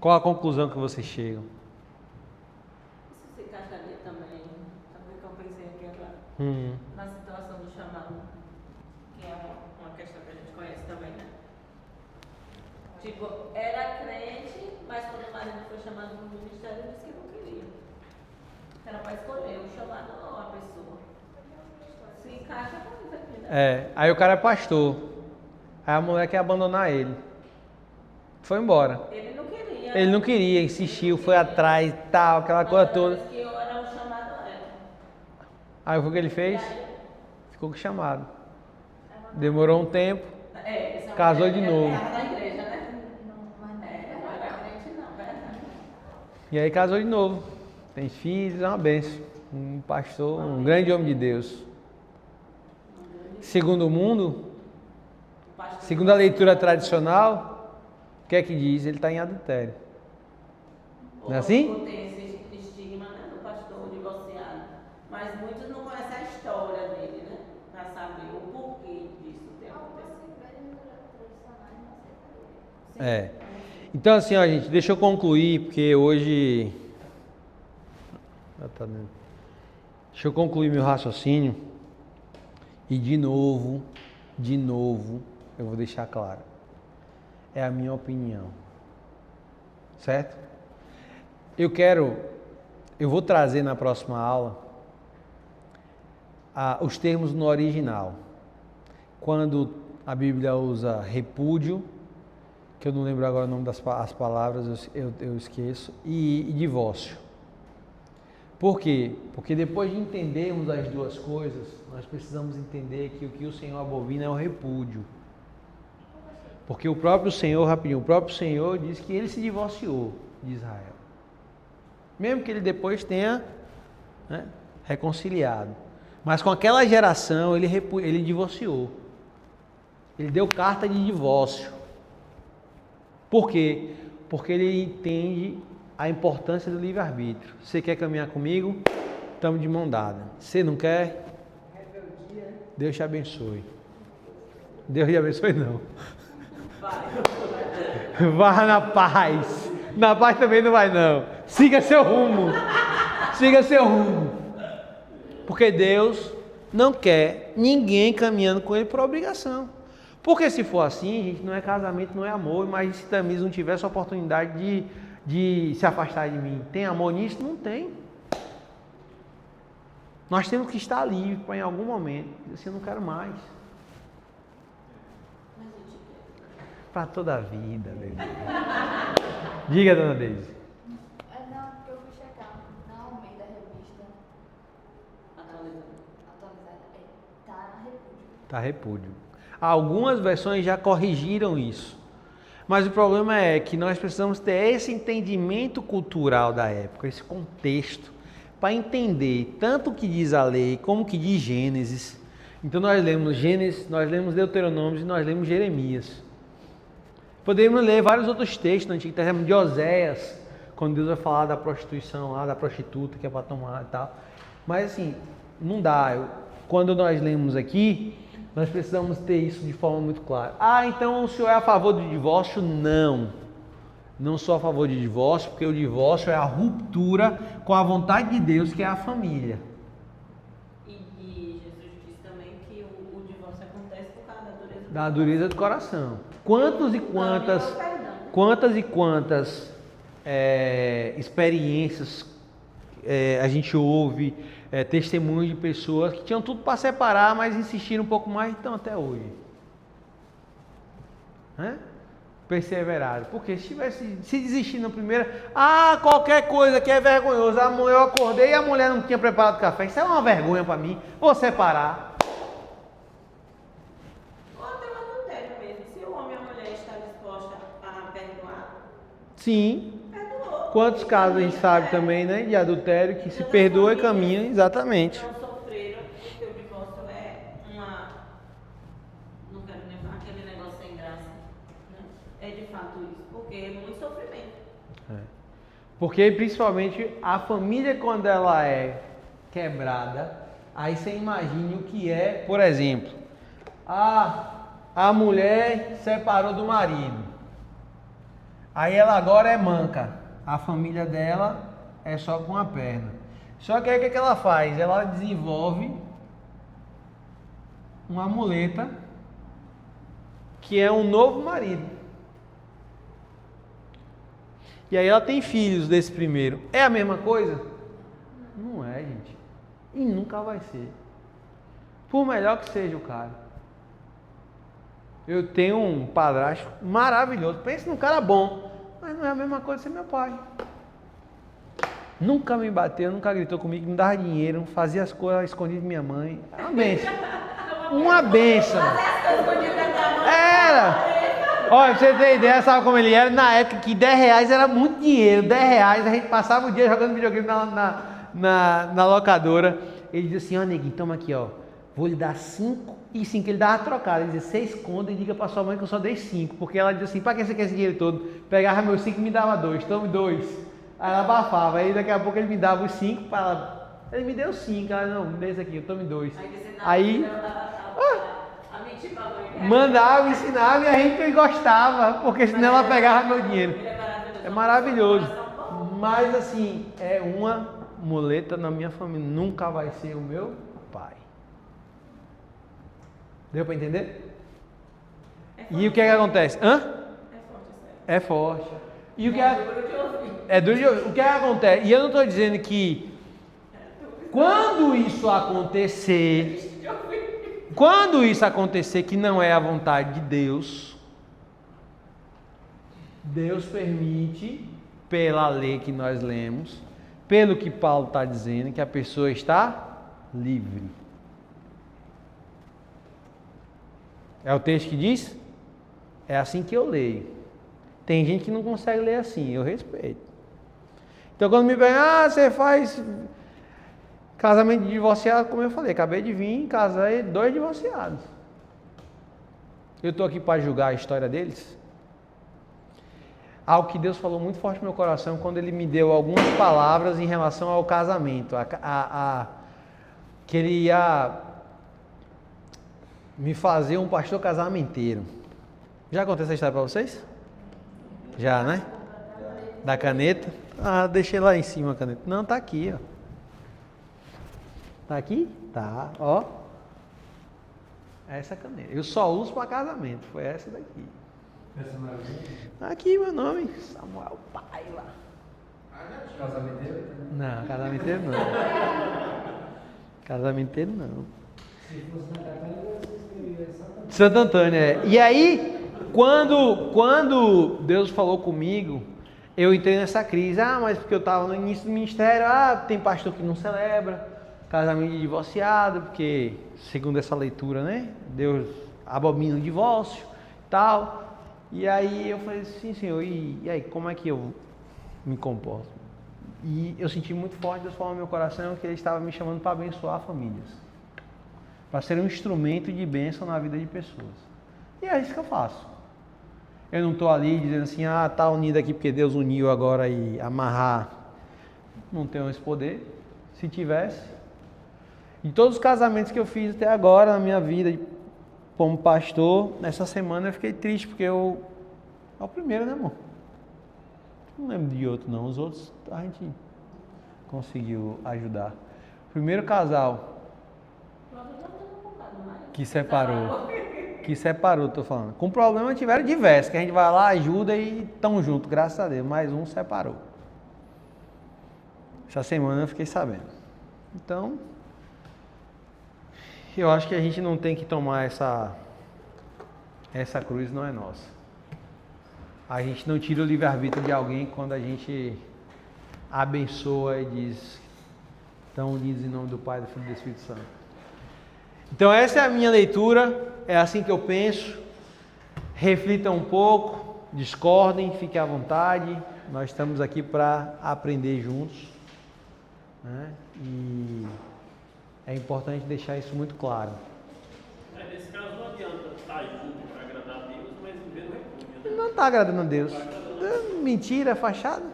A: Qual a conclusão que vocês chegam?
E: Isso se encaixaria também, sabe o que eu pensei aqui agora? Na situação do chamado, que é uma questão que a gente conhece também, né? Tipo, era crente, mas quando o marido foi chamado para o ministério, disse que não queria. Era para escolher o chamado ou a pessoa. Se encaixa com isso aqui, né?
A: Aí o cara é pastor. Aí a mulher quer abandonar ele. Foi embora.
E: Ele não queria.
A: Ele não queria, insistiu, foi atrás, tal, aquela coisa toda.
E: Que eu era o chamado a ela.
A: Aí o que ele fez? Ficou com chamado. Demorou um tempo, casou de novo.
E: Era da igreja, né?
B: Mas não
E: Não era crente, não, verdade.
A: E aí casou de novo. Tem filhos, é uma bênção. Um pastor, um grande homem de Deus. Segundo o mundo, segundo a leitura tradicional, o que é que diz? Ele está em adultério. Não é assim?
E: Tem esse estigma, né, do pastor divorciado. Mas muitos não conhecem a história dele, né? Para saber o porquê disso ter acontecido.
A: Então assim, ó, gente, deixa eu concluir, porque hoje... Deixa eu concluir meu raciocínio. E de novo, eu vou deixar claro. É a minha opinião. Certo? Eu vou trazer na próxima aula os termos no original. Quando a Bíblia usa repúdio, que eu não lembro agora o nome das palavras, eu esqueço, e divórcio. Por quê? Porque depois de entendermos as duas coisas, nós precisamos entender que o que o Senhor abomina é o repúdio. Porque o próprio Senhor diz que ele se divorciou de Israel. Mesmo que ele depois tenha, né, reconciliado. Mas com aquela geração ele divorciou. Ele deu carta de divórcio. Por quê? Porque ele entende a importância do livre-arbítrio. Você quer caminhar comigo? Estamos de mão dada. Você não quer? Deus te abençoe. Deus te abençoe não. Vá na paz. Na paz também não vai não. Siga seu rumo. Siga seu rumo. Porque Deus não quer ninguém caminhando com ele por obrigação. Porque se for assim, gente, não é casamento, não é amor. Mas se Tamires não tivesse a oportunidade de se afastar de mim, tem amor nisso? Não tem. Nós temos que estar livres para em algum momento dizer assim, eu não quero mais. Para toda a vida, Deise. Diga, dona Deise.
B: Não, porque eu fui checar na Almeida Revista atualizada. Tá na repúdio.
A: Tá repúdio. Algumas versões já corrigiram isso. Mas o problema é que nós precisamos ter esse entendimento cultural da época, esse contexto, para entender tanto o que diz a lei como o que diz Gênesis. Então nós lemos Gênesis, nós lemos Deuteronômio e nós lemos Jeremias. Podemos ler vários outros textos no Antigo Testamento, de Oséias, quando Deus vai falar da prostituição lá, da prostituta que é para tomar e tal. Mas assim, não dá. Quando nós lemos aqui, nós precisamos ter isso de forma muito clara. Então o senhor é a favor do divórcio? Não. Não sou a favor de divórcio, porque o divórcio é a ruptura com a vontade de Deus, que é a família.
E: E Jesus disse também que o divórcio acontece por causa
A: da dureza do coração. Quantas e quantas experiências a gente ouve, testemunhos de pessoas que tinham tudo para separar, mas insistiram um pouco mais e estão até hoje. perseverado. Porque se desistir na primeira, qualquer coisa que é vergonhoso. Eu acordei e a mulher não tinha preparado café. Isso é uma vergonha para mim. Vou separar.
E: Ou até o adultério mesmo. Se o homem e a mulher estão dispostos a perdoar,
A: Sim.
E: perdoou.
A: Quantos casos a gente sabe também, né? De adultério que se perdoa e caminha. Exatamente.
E: Não sofreram, porque o divórcio é uma. Não quero lembrar aquele negócio sem graça. Né? É de fato isso. Porque é muito sofrimento.
A: Porque principalmente a família, quando ela é quebrada, aí você imagine o que é, por exemplo, a mulher separou do marido. Aí ela agora é manca. A família dela é só com a perna. Só que aí o que ela faz? Ela desenvolve uma muleta que é um novo marido. E aí ela tem filhos desse primeiro. É a mesma coisa? Não é, gente. E nunca vai ser. Por melhor que seja o cara. Eu tenho um padrasto maravilhoso. Pensa num cara bom. Mas não é a mesma coisa ser meu pai. Nunca me bateu, nunca gritou comigo, me dava dinheiro, fazia as coisas escondidas de minha mãe. É uma bênção. Uma bênção. Era. Olha, pra você ter ideia, sabe como ele era? Na época que R$10 era muito dinheiro. R$10, a gente passava o dia jogando videogame na locadora. Ele dizia assim, neguinho, toma aqui, vou lhe dar 5 e 5. Ele dava trocado, ele dizia, você esconda e diga pra sua mãe que eu só dei 5. Porque ela dizia assim, pra que você quer esse dinheiro todo? Pegava meus 5 e me dava 2, tome 2. Aí ela abafava, aí daqui a pouco ele me dava os 5 para ela. Ele me deu 5, ela não, me dê esse aqui, eu tome 2. Aí mandava, ensinava e a gente gostava, porque senão ela pegava meu dinheiro. É maravilhoso. Mas assim, é uma muleta na minha família. Nunca vai ser o meu pai. Deu para entender? E o que é que acontece? É forte. E o que é duro de ouvir. O que é que acontece? E eu não estou dizendo que quando isso acontecer que não é a vontade de Deus, Deus permite, pela lei que nós lemos, pelo que Paulo está dizendo, que a pessoa está livre. É o texto que diz? É assim que eu leio. Tem gente que não consegue ler assim, eu respeito. Então quando me perguntam, você faz casamento de divorciado, como eu falei, acabei de vir, casei 2 divorciados. Eu estou aqui para julgar a história deles? Algo que Deus falou muito forte no meu coração quando Ele me deu algumas palavras em relação ao casamento, que Ele ia me fazer um pastor casamenteiro. Já contei essa história para vocês? Já, né? Da caneta. Deixei lá em cima a caneta. Não, tá aqui, ó. Tá aqui? Tá, ó. Essa caneta. Eu só uso para casamento. Foi essa daqui.
C: Essa maravilha.
A: Tá aqui meu nome. Samuel Paiva.
C: Casamenteiro?
A: Não, casamenteiro não. Casamenteiro não.
C: Se fosse na Catarina, você escrevia
A: Santo Antônio, é. E aí, quando Deus falou comigo, eu entrei nessa crise. Mas porque eu estava no início do ministério, tem pastor que não celebra casamento de divorciado, porque, segundo essa leitura, né, Deus abomina o divórcio e tal. E aí eu falei assim, Senhor, e aí, como é que eu me comporto? E eu senti muito forte, Deus falou no meu coração que Ele estava me chamando para abençoar famílias, para ser um instrumento de bênção na vida de pessoas. E é isso que eu faço. Eu não estou ali dizendo assim, tá unido aqui porque Deus uniu agora e amarrar. Não tenho esse poder. Se tivesse. Em todos os casamentos que eu fiz até agora na minha vida como pastor, nessa semana eu fiquei triste porque é o primeiro, né, amor? Não lembro de outro não. Os outros a gente conseguiu ajudar. O primeiro casal que separou, tô falando. Com problema tiveram diversos, que a gente vai lá, ajuda e tão junto, graças a Deus. Mais um separou. Essa semana eu fiquei sabendo. Então, eu acho que a gente não tem que tomar essa cruz, não é nossa. A gente não tira o livre-arbítrio de alguém quando a gente abençoa e diz: estão unidos em nome do Pai, do Filho e do Espírito Santo. Então essa é a minha leitura, é assim que eu penso. Reflitam um pouco, discordem, fiquem à vontade. Nós estamos aqui para aprender juntos, né? E é importante deixar isso muito claro.
F: Nesse caso não adianta estar junto para agradar a Deus, mas viver no repúdio. Né?
A: Não está agradando a Deus. Mentira, fachada.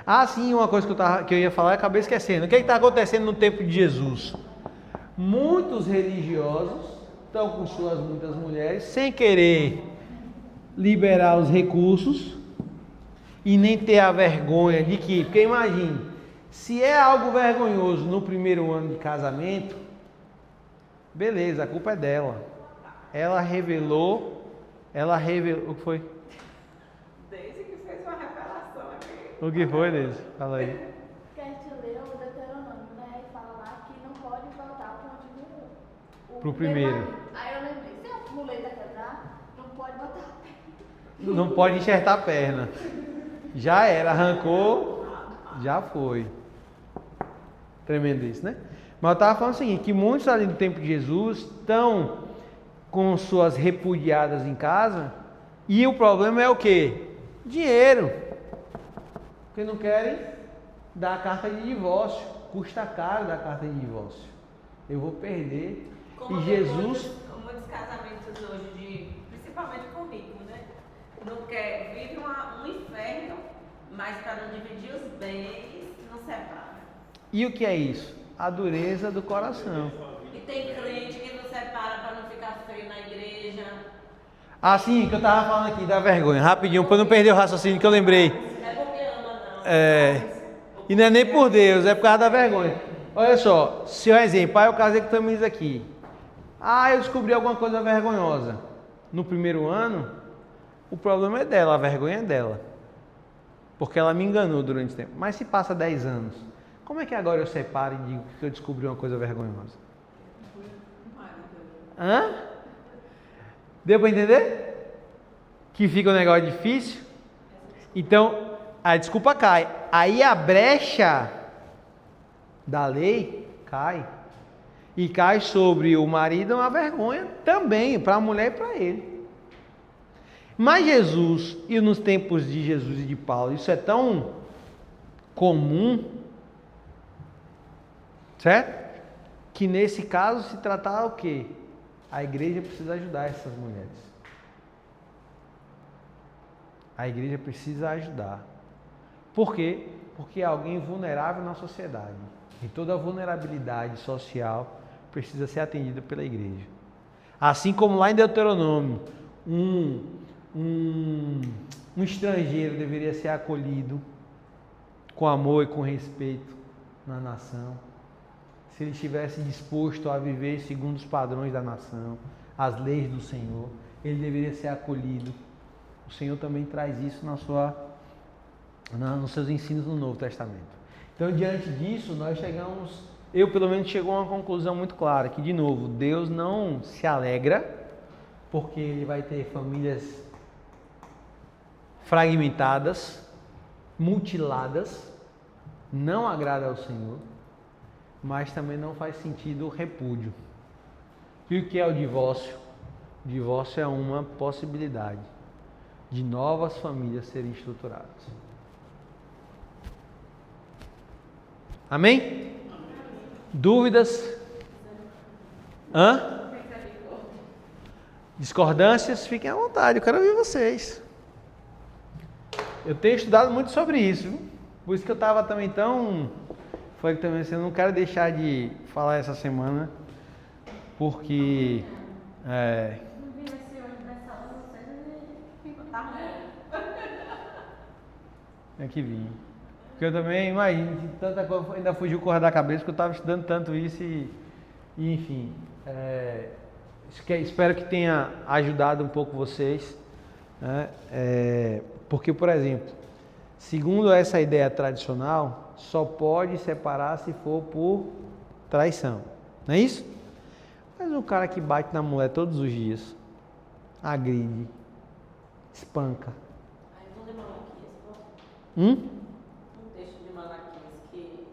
A: Ah, sim, uma coisa que eu ia falar, eu acabei esquecendo. O que está acontecendo no tempo de Jesus? Muitos religiosos estão com suas muitas mulheres, sem querer liberar os recursos e nem ter a vergonha de que, porque imagine, se é algo vergonhoso no primeiro ano de casamento, beleza, a culpa é dela. Ela revelou, o que foi?
E: Desde que fez uma revelação aqui.
A: O que foi, Deise? Fala aí.
B: Que a gente leu o Deuteronômio, né? E fala lá que não pode voltar para onde
A: Pro primeiro.
B: Aí eu lembrei, se a muleta quebrar, não pode botar.
A: Não pode enxertar a perna. Já era, arrancou, já foi. Tremendo isso, né? Mas eu estava falando o seguinte, que muitos ali do tempo de Jesus estão com suas repudiadas em casa, e o problema é o quê? Dinheiro. Porque não querem dar a carta de divórcio. Custa caro dar a carta de divórcio. Eu vou perder.
E: Como
A: E Jesus...
E: muitos casamentos hoje, principalmente com rico, né? Não quer, vive um inferno, mas para não dividir os bens, não separa.
A: E o que é isso? A dureza do coração.
E: E tem crente que não separa para não ficar feio na igreja.
A: Assim, que eu estava falando aqui da vergonha, rapidinho, para não perder o raciocínio que eu lembrei.
E: Não é porque ama, não.
A: E não é nem por Deus, é por causa da vergonha. Olha só, se eu exemplo, eu casei com o Tamires aqui. Eu descobri alguma coisa vergonhosa. No primeiro ano, o problema é dela, a vergonha é dela. Porque ela me enganou durante o tempo. Mas se passa 10 anos, como é que agora eu separo e digo que eu descobri uma coisa vergonhosa? Hã? Deu para entender? Que fica um negócio difícil? Então, a desculpa cai. Aí a brecha da lei cai. E cai sobre o marido uma vergonha também, para a mulher e para ele. Mas Jesus, e nos tempos de Jesus e de Paulo, isso é tão comum, certo? Que nesse caso se tratava o quê? A igreja precisa ajudar essas mulheres. A igreja precisa ajudar. Por quê? Porque é alguém vulnerável na sociedade. E toda vulnerabilidade social precisa ser atendida pela igreja. Assim como lá em Deuteronômio, um estrangeiro deveria ser acolhido com amor e com respeito na nação. Se ele estivesse disposto a viver segundo os padrões da nação, as leis do Senhor, ele deveria ser acolhido. O Senhor também traz isso nos seus ensinos no Novo Testamento. Então, diante disso, nós eu pelo menos chego a uma conclusão muito clara, que de novo, Deus não se alegra, porque Ele vai ter famílias fragmentadas, mutiladas, não agrada ao Senhor, mas também não faz sentido o repúdio. E o que é o divórcio? O divórcio é uma possibilidade de novas famílias serem estruturadas. Amém? Dúvidas? Discordâncias? Fiquem à vontade, eu quero ouvir vocês. Eu tenho estudado muito sobre isso, viu? Por isso que eu estava também foi que também eu não quero deixar de falar essa semana, porque
B: Não vi esse homem nessa aula, você tá ruim.
A: tem que vir. Porque eu também imagino que tanta coisa ainda fugiu o correr da cabeça, porque eu estava estudando tanto isso e enfim, espero que tenha ajudado um pouco vocês, né? Porque, por exemplo, segundo essa ideia tradicional, só pode separar se for por traição, não é isso? Mas o cara que bate na mulher todos os dias, agride, espanca.
E: Aí vamos ler Malaquias,
A: Hum?
E: um texto de Malaquias que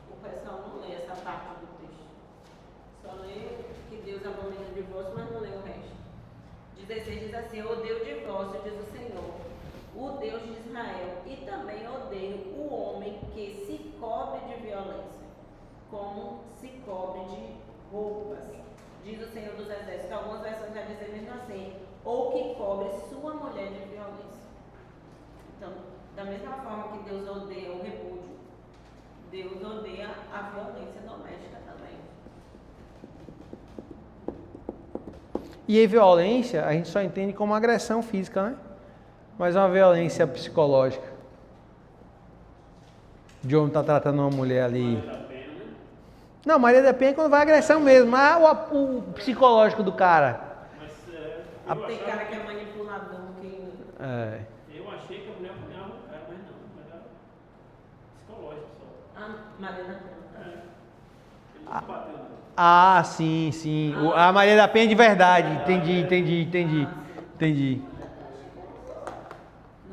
E: o pessoal não lê essa parte do texto. Só lê que Deus abomina o divórcio, mas não lê o resto. 16 diz assim: eu odeio o divórcio, diz o Senhor, o Deus de Israel, e também odeio o homem que se cobre de violência, como se cobre de roupas, diz o Senhor dos Exércitos. Algumas versões já dizem mesmo assim, ou que cobre sua mulher de violência. Então, da mesma forma que Deus odeia o repúdio, Deus odeia a violência doméstica também.
A: E a violência, a gente só entende como agressão física, né? Mas uma violência psicológica. De homem tá tratando uma mulher ali. Não, Maria da Penha é quando vai agressão mesmo. Mas o psicológico do cara.
E: Tem cara que é manipulador, que...
F: Eu achei que a mulher apanhava o cara, mas não. Era psicológico só.
E: Ah, Maria da Penha.
F: Ele não bateu, não.
A: Ah, sim, sim. A Maria da Penha de verdade. Entendi.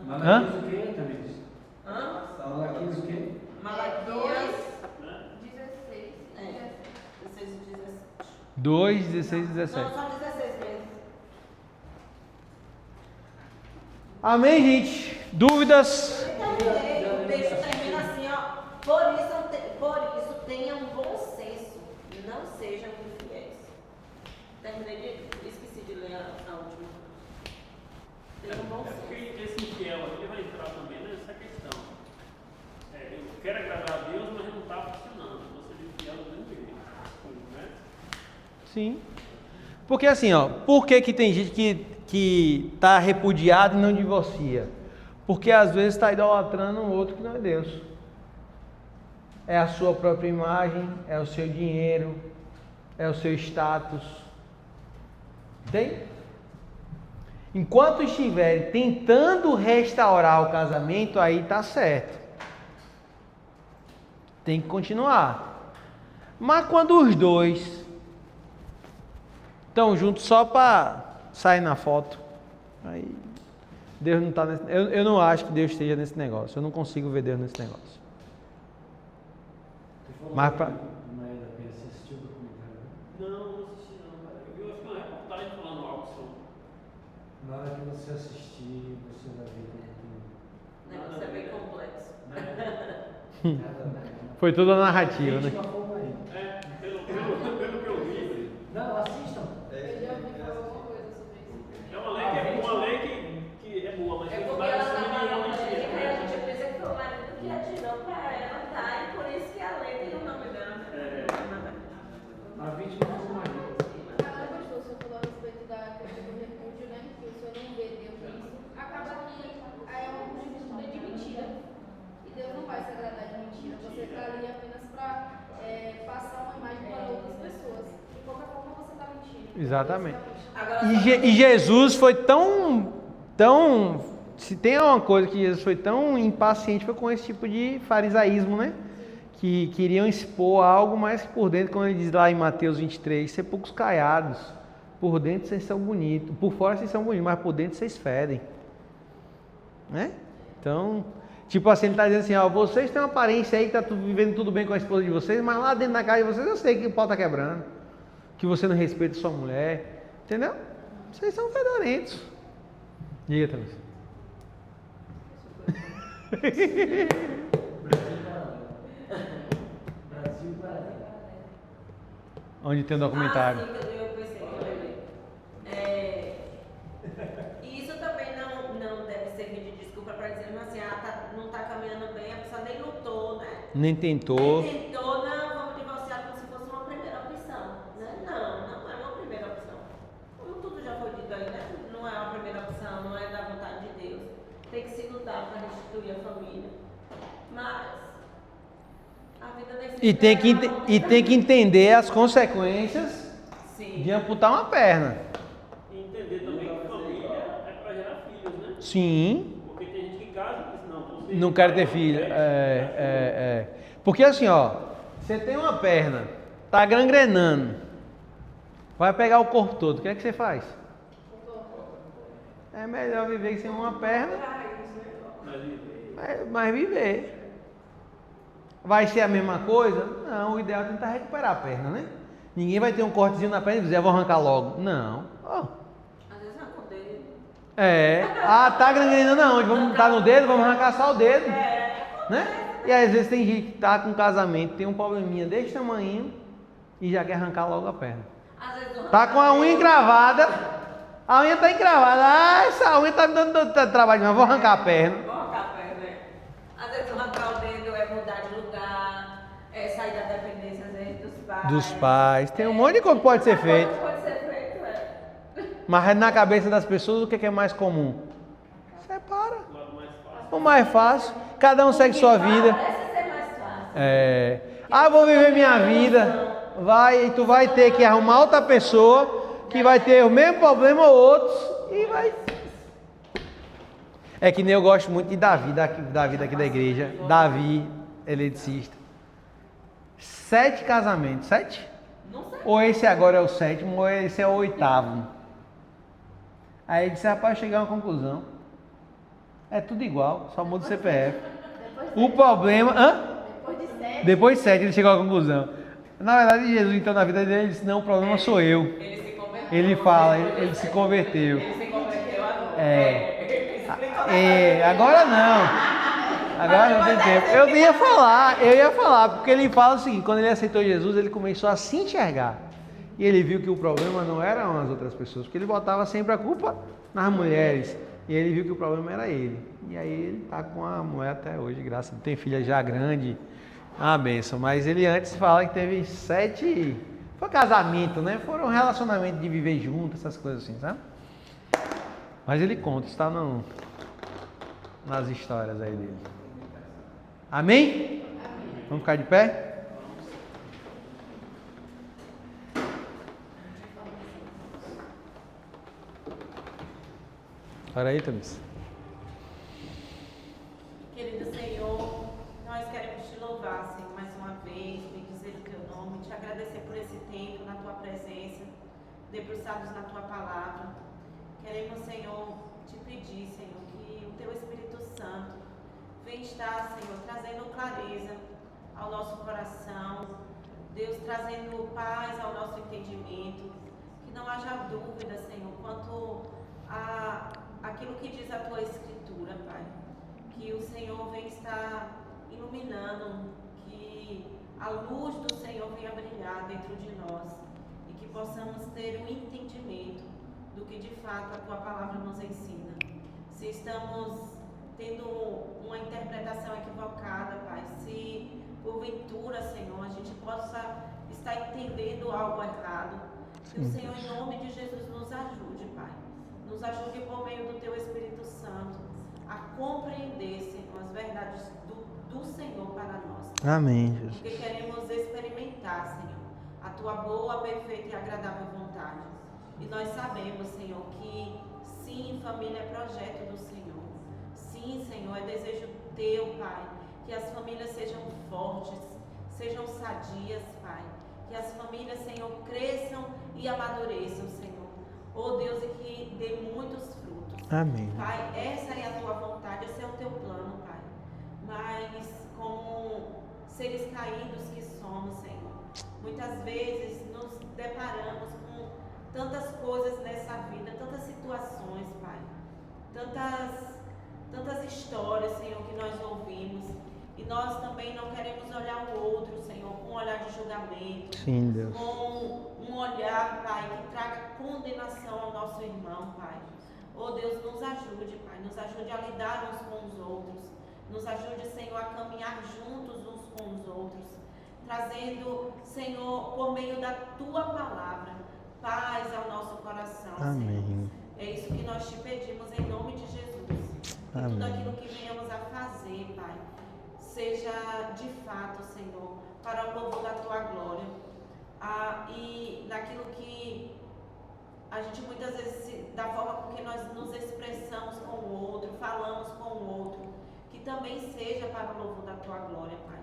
C: Malaquias o quê, Thaís?
E: Hã?
C: Malaquias o quê?
E: Malaquias
B: 16.
E: 16 e 17.
A: 2, 16 e
E: Não,
A: 17.
E: só 16 mesmo.
A: Amém, gente? Dúvidas?
E: O texto termina assim, ó. Por isso tenham bom senso, não sejam infiéis. Esqueci de ler a última. Tenham bom senso.
F: Porque esse infiel aqui vai entrar também nessa questão. Eu quero agradar a Deus, mas não está funcionando. Você é infiel do mesmo jeito, né?
A: Sim. Porque assim, ó, por que tem gente que tá repudiado e não divorcia? Porque às vezes está idolatrando um outro que não é Deus. É a sua própria imagem, é o seu dinheiro, é o seu status. Entende? Enquanto estiver tentando restaurar o casamento, aí tá certo. Tem que continuar. Mas quando os dois estão juntos só para sair na foto, aí Deus não está nesse... Eu não acho que Deus esteja nesse negócio. Eu não consigo ver Deus nesse negócio. Mas pra...
C: Maria da Penha, você assistiu o documentário?
F: Não assisti não, cara. Eu vi uma reportagem falando algo sobre.
C: Na hora que você assistir, você vai ver
E: O negócio é bem complexo.
C: tudo.
A: Foi tudo a narrativa, né?
F: Pelo que eu vi,
C: Não, assistam.
B: Eu já ouvi falar alguma coisa sobre isso.
F: é uma lei que é boa, mas
E: É
F: tem
E: porque
F: vários
E: ela
F: filhos
E: trabalhou
F: e
E: com ele,
F: mentira.
E: aí a gente pensa que foi o marido que atirou pra ela, tá? E por isso que a lei tem o nome dela.
C: A vítima foi o marido.
B: Caramba, pastor, o senhor falou a respeito da questão do repúdio, né? Que o senhor não vê Deus nisso. Acaba que aí é uma conjuntura de mentira. E Deus não vai se agradar de mentira. Você está ali apenas para passar uma imagem para outras pessoas. De qualquer forma, você está mentindo.
A: Exatamente.
E: Agora,
A: E Jesus foi tão... Se tem uma coisa que Jesus foi tão impaciente, foi com esse tipo de farisaísmo, né? Que queriam expor algo, mas que por dentro, quando ele diz lá em Mateus 23, sepulcros caiados, por dentro vocês são bonitos, por fora vocês são bonitos, mas por dentro vocês fedem. Né? Então, tipo assim, ele está dizendo assim, ó, vocês têm uma aparência aí que está vivendo tudo bem com a esposa de vocês, mas lá dentro da casa de vocês eu sei que o pau está quebrando, que você não respeita sua mulher, entendeu? Vocês são fedorentos. Diga, Thaís.
C: Brasil paralelo.
A: Onde tem um documentário.
E: sim, eu pensei que eu lembrei. E isso também não deve servir de desculpa para dizer assim, não está caminhando bem, a pessoa nem lutou, né?
A: Nem tentou.
E: Nem tentou, não, vamos divorciar como se fosse uma primeira opção. Né? Não é uma primeira opção. Como tudo já foi dito aí, né? Não é uma primeira opção, não é da vontade de Deus. Tem que se lutar para restituir a família. Mas a vida necessita...
A: E tem que entender as consequências
E: Sim.
A: de amputar uma perna.
F: E entender também que família é para gerar filhos, né?
A: Sim.
F: Porque tem gente que casa e diz, não, você
A: Não quero ter filho. Porque assim, ó, você tem uma perna, tá gangrenando. Vai pegar o corpo todo, o que é que você faz? É melhor viver sem uma perna, mas viver. Vai ser a mesma coisa? Não, o ideal é tentar recuperar a perna, né? Ninguém vai ter um cortezinho na perna e dizer, vou arrancar logo. Não.
E: Às vezes arranca o dedo.
A: Tá gangrenando aonde? Vamos estar no dedo, vamos arrancar só o dedo. Né? E às vezes tem gente que tá com casamento, tem um probleminha desse tamanho e já quer arrancar logo a perna.
E: Às vezes
A: Tá com a unha encravada, a unha tá encravada, essa unha tá me dando trabalho, mas vou arrancar a perna.
E: Vou arrancar a perna, né? Às vezes arrancar o dedo é mudar de lugar, é sair da dependência às vezes dos pais.
A: Tem um monte de coisa que pode ser feito.
E: Pode ser feito,
A: Mas na cabeça das pessoas o que é mais comum? Separa. O mais fácil. Cada um segue sua vida.
E: Parece ser mais fácil.
A: Vou viver minha vida. Tu vai ter que arrumar outra pessoa que vai ter o mesmo problema ou outros e vai. É que nem eu gosto muito de Davi daqui da igreja. Davi, eletricista. 7 casamentos. 7?
E: Não sei.
A: Ou esse agora é o 7º, ou esse é o 8º. Aí ele disse, rapaz, chegar a uma conclusão. É tudo igual, só muda o CPF. O problema... Depois de 7 ele chegou à conclusão. Na verdade, Jesus entrou na vida dele e disse, não, o problema sou eu.
E: Ele se converteu.
A: Ele fala, ele se converteu.
E: Ele se converteu
A: Agora não. Agora não tem tempo. Eu ia falar, porque ele fala o seguinte, quando ele aceitou Jesus, ele começou a se enxergar. E ele viu que o problema não eram as outras pessoas, porque ele botava sempre a culpa nas mulheres. E ele viu que o problema era ele. E aí ele tá com a mulher até hoje, graças a Deus. Tem filha já grande, uma benção. Mas ele antes fala que teve 7... Foi casamento, né? Foram relacionamento de viver junto, essas coisas assim, sabe? Mas ele conta, está nas histórias aí dele. Amém? Vamos ficar de pé? Para aí, Thaís.
E: Querido Senhor, nós queremos te louvar, Senhor, mais uma vez, bendizer o teu nome, te agradecer por esse tempo na tua presença, debruçados na tua palavra. Queremos, Senhor, te pedir, Senhor, que o teu Espírito Santo venha estar, Senhor, trazendo clareza ao nosso coração, Deus, trazendo paz ao nosso entendimento, que não haja dúvida, Senhor, quanto a aquilo que diz a tua Escritura, Pai, que o Senhor vem estar iluminando, que a luz do Senhor venha brilhar dentro de nós e que possamos ter um entendimento do que de fato a tua palavra nos ensina. Se estamos tendo uma interpretação equivocada, Pai, se porventura, Senhor, a gente possa estar entendendo algo errado, que o Senhor, em nome de Jesus, nos ajude, Pai. Nos ajude por meio do Teu Espírito Santo a compreender, Senhor, as verdades do Senhor para nós.
A: Amém, Jesus.
E: Porque queremos experimentar, Senhor, a Tua boa, perfeita e agradável vontade. E nós sabemos, Senhor, que sim, família é projeto do Senhor. Sim, Senhor, é desejo Teu, Pai, que as famílias sejam fortes, sejam sadias, Pai. Que as famílias, Senhor, cresçam e amadureçam, Senhor. Oh Deus, e que dê muitos frutos.
A: Amém.
E: Pai, essa é a tua vontade, esse é o teu plano, Pai. Mas como seres caídos que somos, Senhor, muitas vezes nos deparamos com tantas coisas nessa vida, tantas situações, Pai. Tantas histórias, Senhor, que nós ouvimos. E nós também não queremos olhar o outro, Senhor, com um olhar de julgamento.
A: Sim, Deus.
E: Com um olhar, Pai, que traga condenação ao nosso irmão, Pai. Oh Deus, nos ajude, Pai. Nos ajude a lidar uns com os outros. Nos ajude, Senhor, a caminhar juntos uns com os outros. Trazendo, Senhor, por meio da Tua palavra, paz ao nosso coração,
A: Amém.
E: Senhor. É isso que nós te pedimos em nome de Jesus.
A: Amém.
E: Tudo aquilo que venhamos a fazer, Pai, seja de fato, Senhor, para o louvor da Tua glória. E naquilo que a gente muitas vezes, da forma com que nós nos expressamos com o outro, falamos com o outro, que também seja para o louvor da Tua glória, Pai.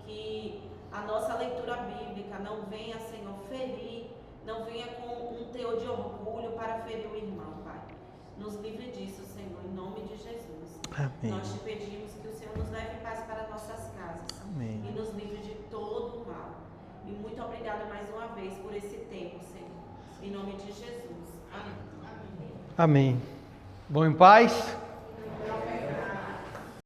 E: Que a nossa leitura bíblica não venha, Senhor, ferir, não venha com um teor de orgulho para ferir o irmão, Pai. Nos livre disso, Senhor, em nome de Jesus.
A: Amém.
E: Nós te pedimos que o Senhor nos leve em paz para nossas casas.
A: Amém.
E: E nos livre de todo o mal. E muito obrigada mais uma vez por esse tempo, Senhor. Em nome de Jesus. Amém.
A: Amém. Vão em paz.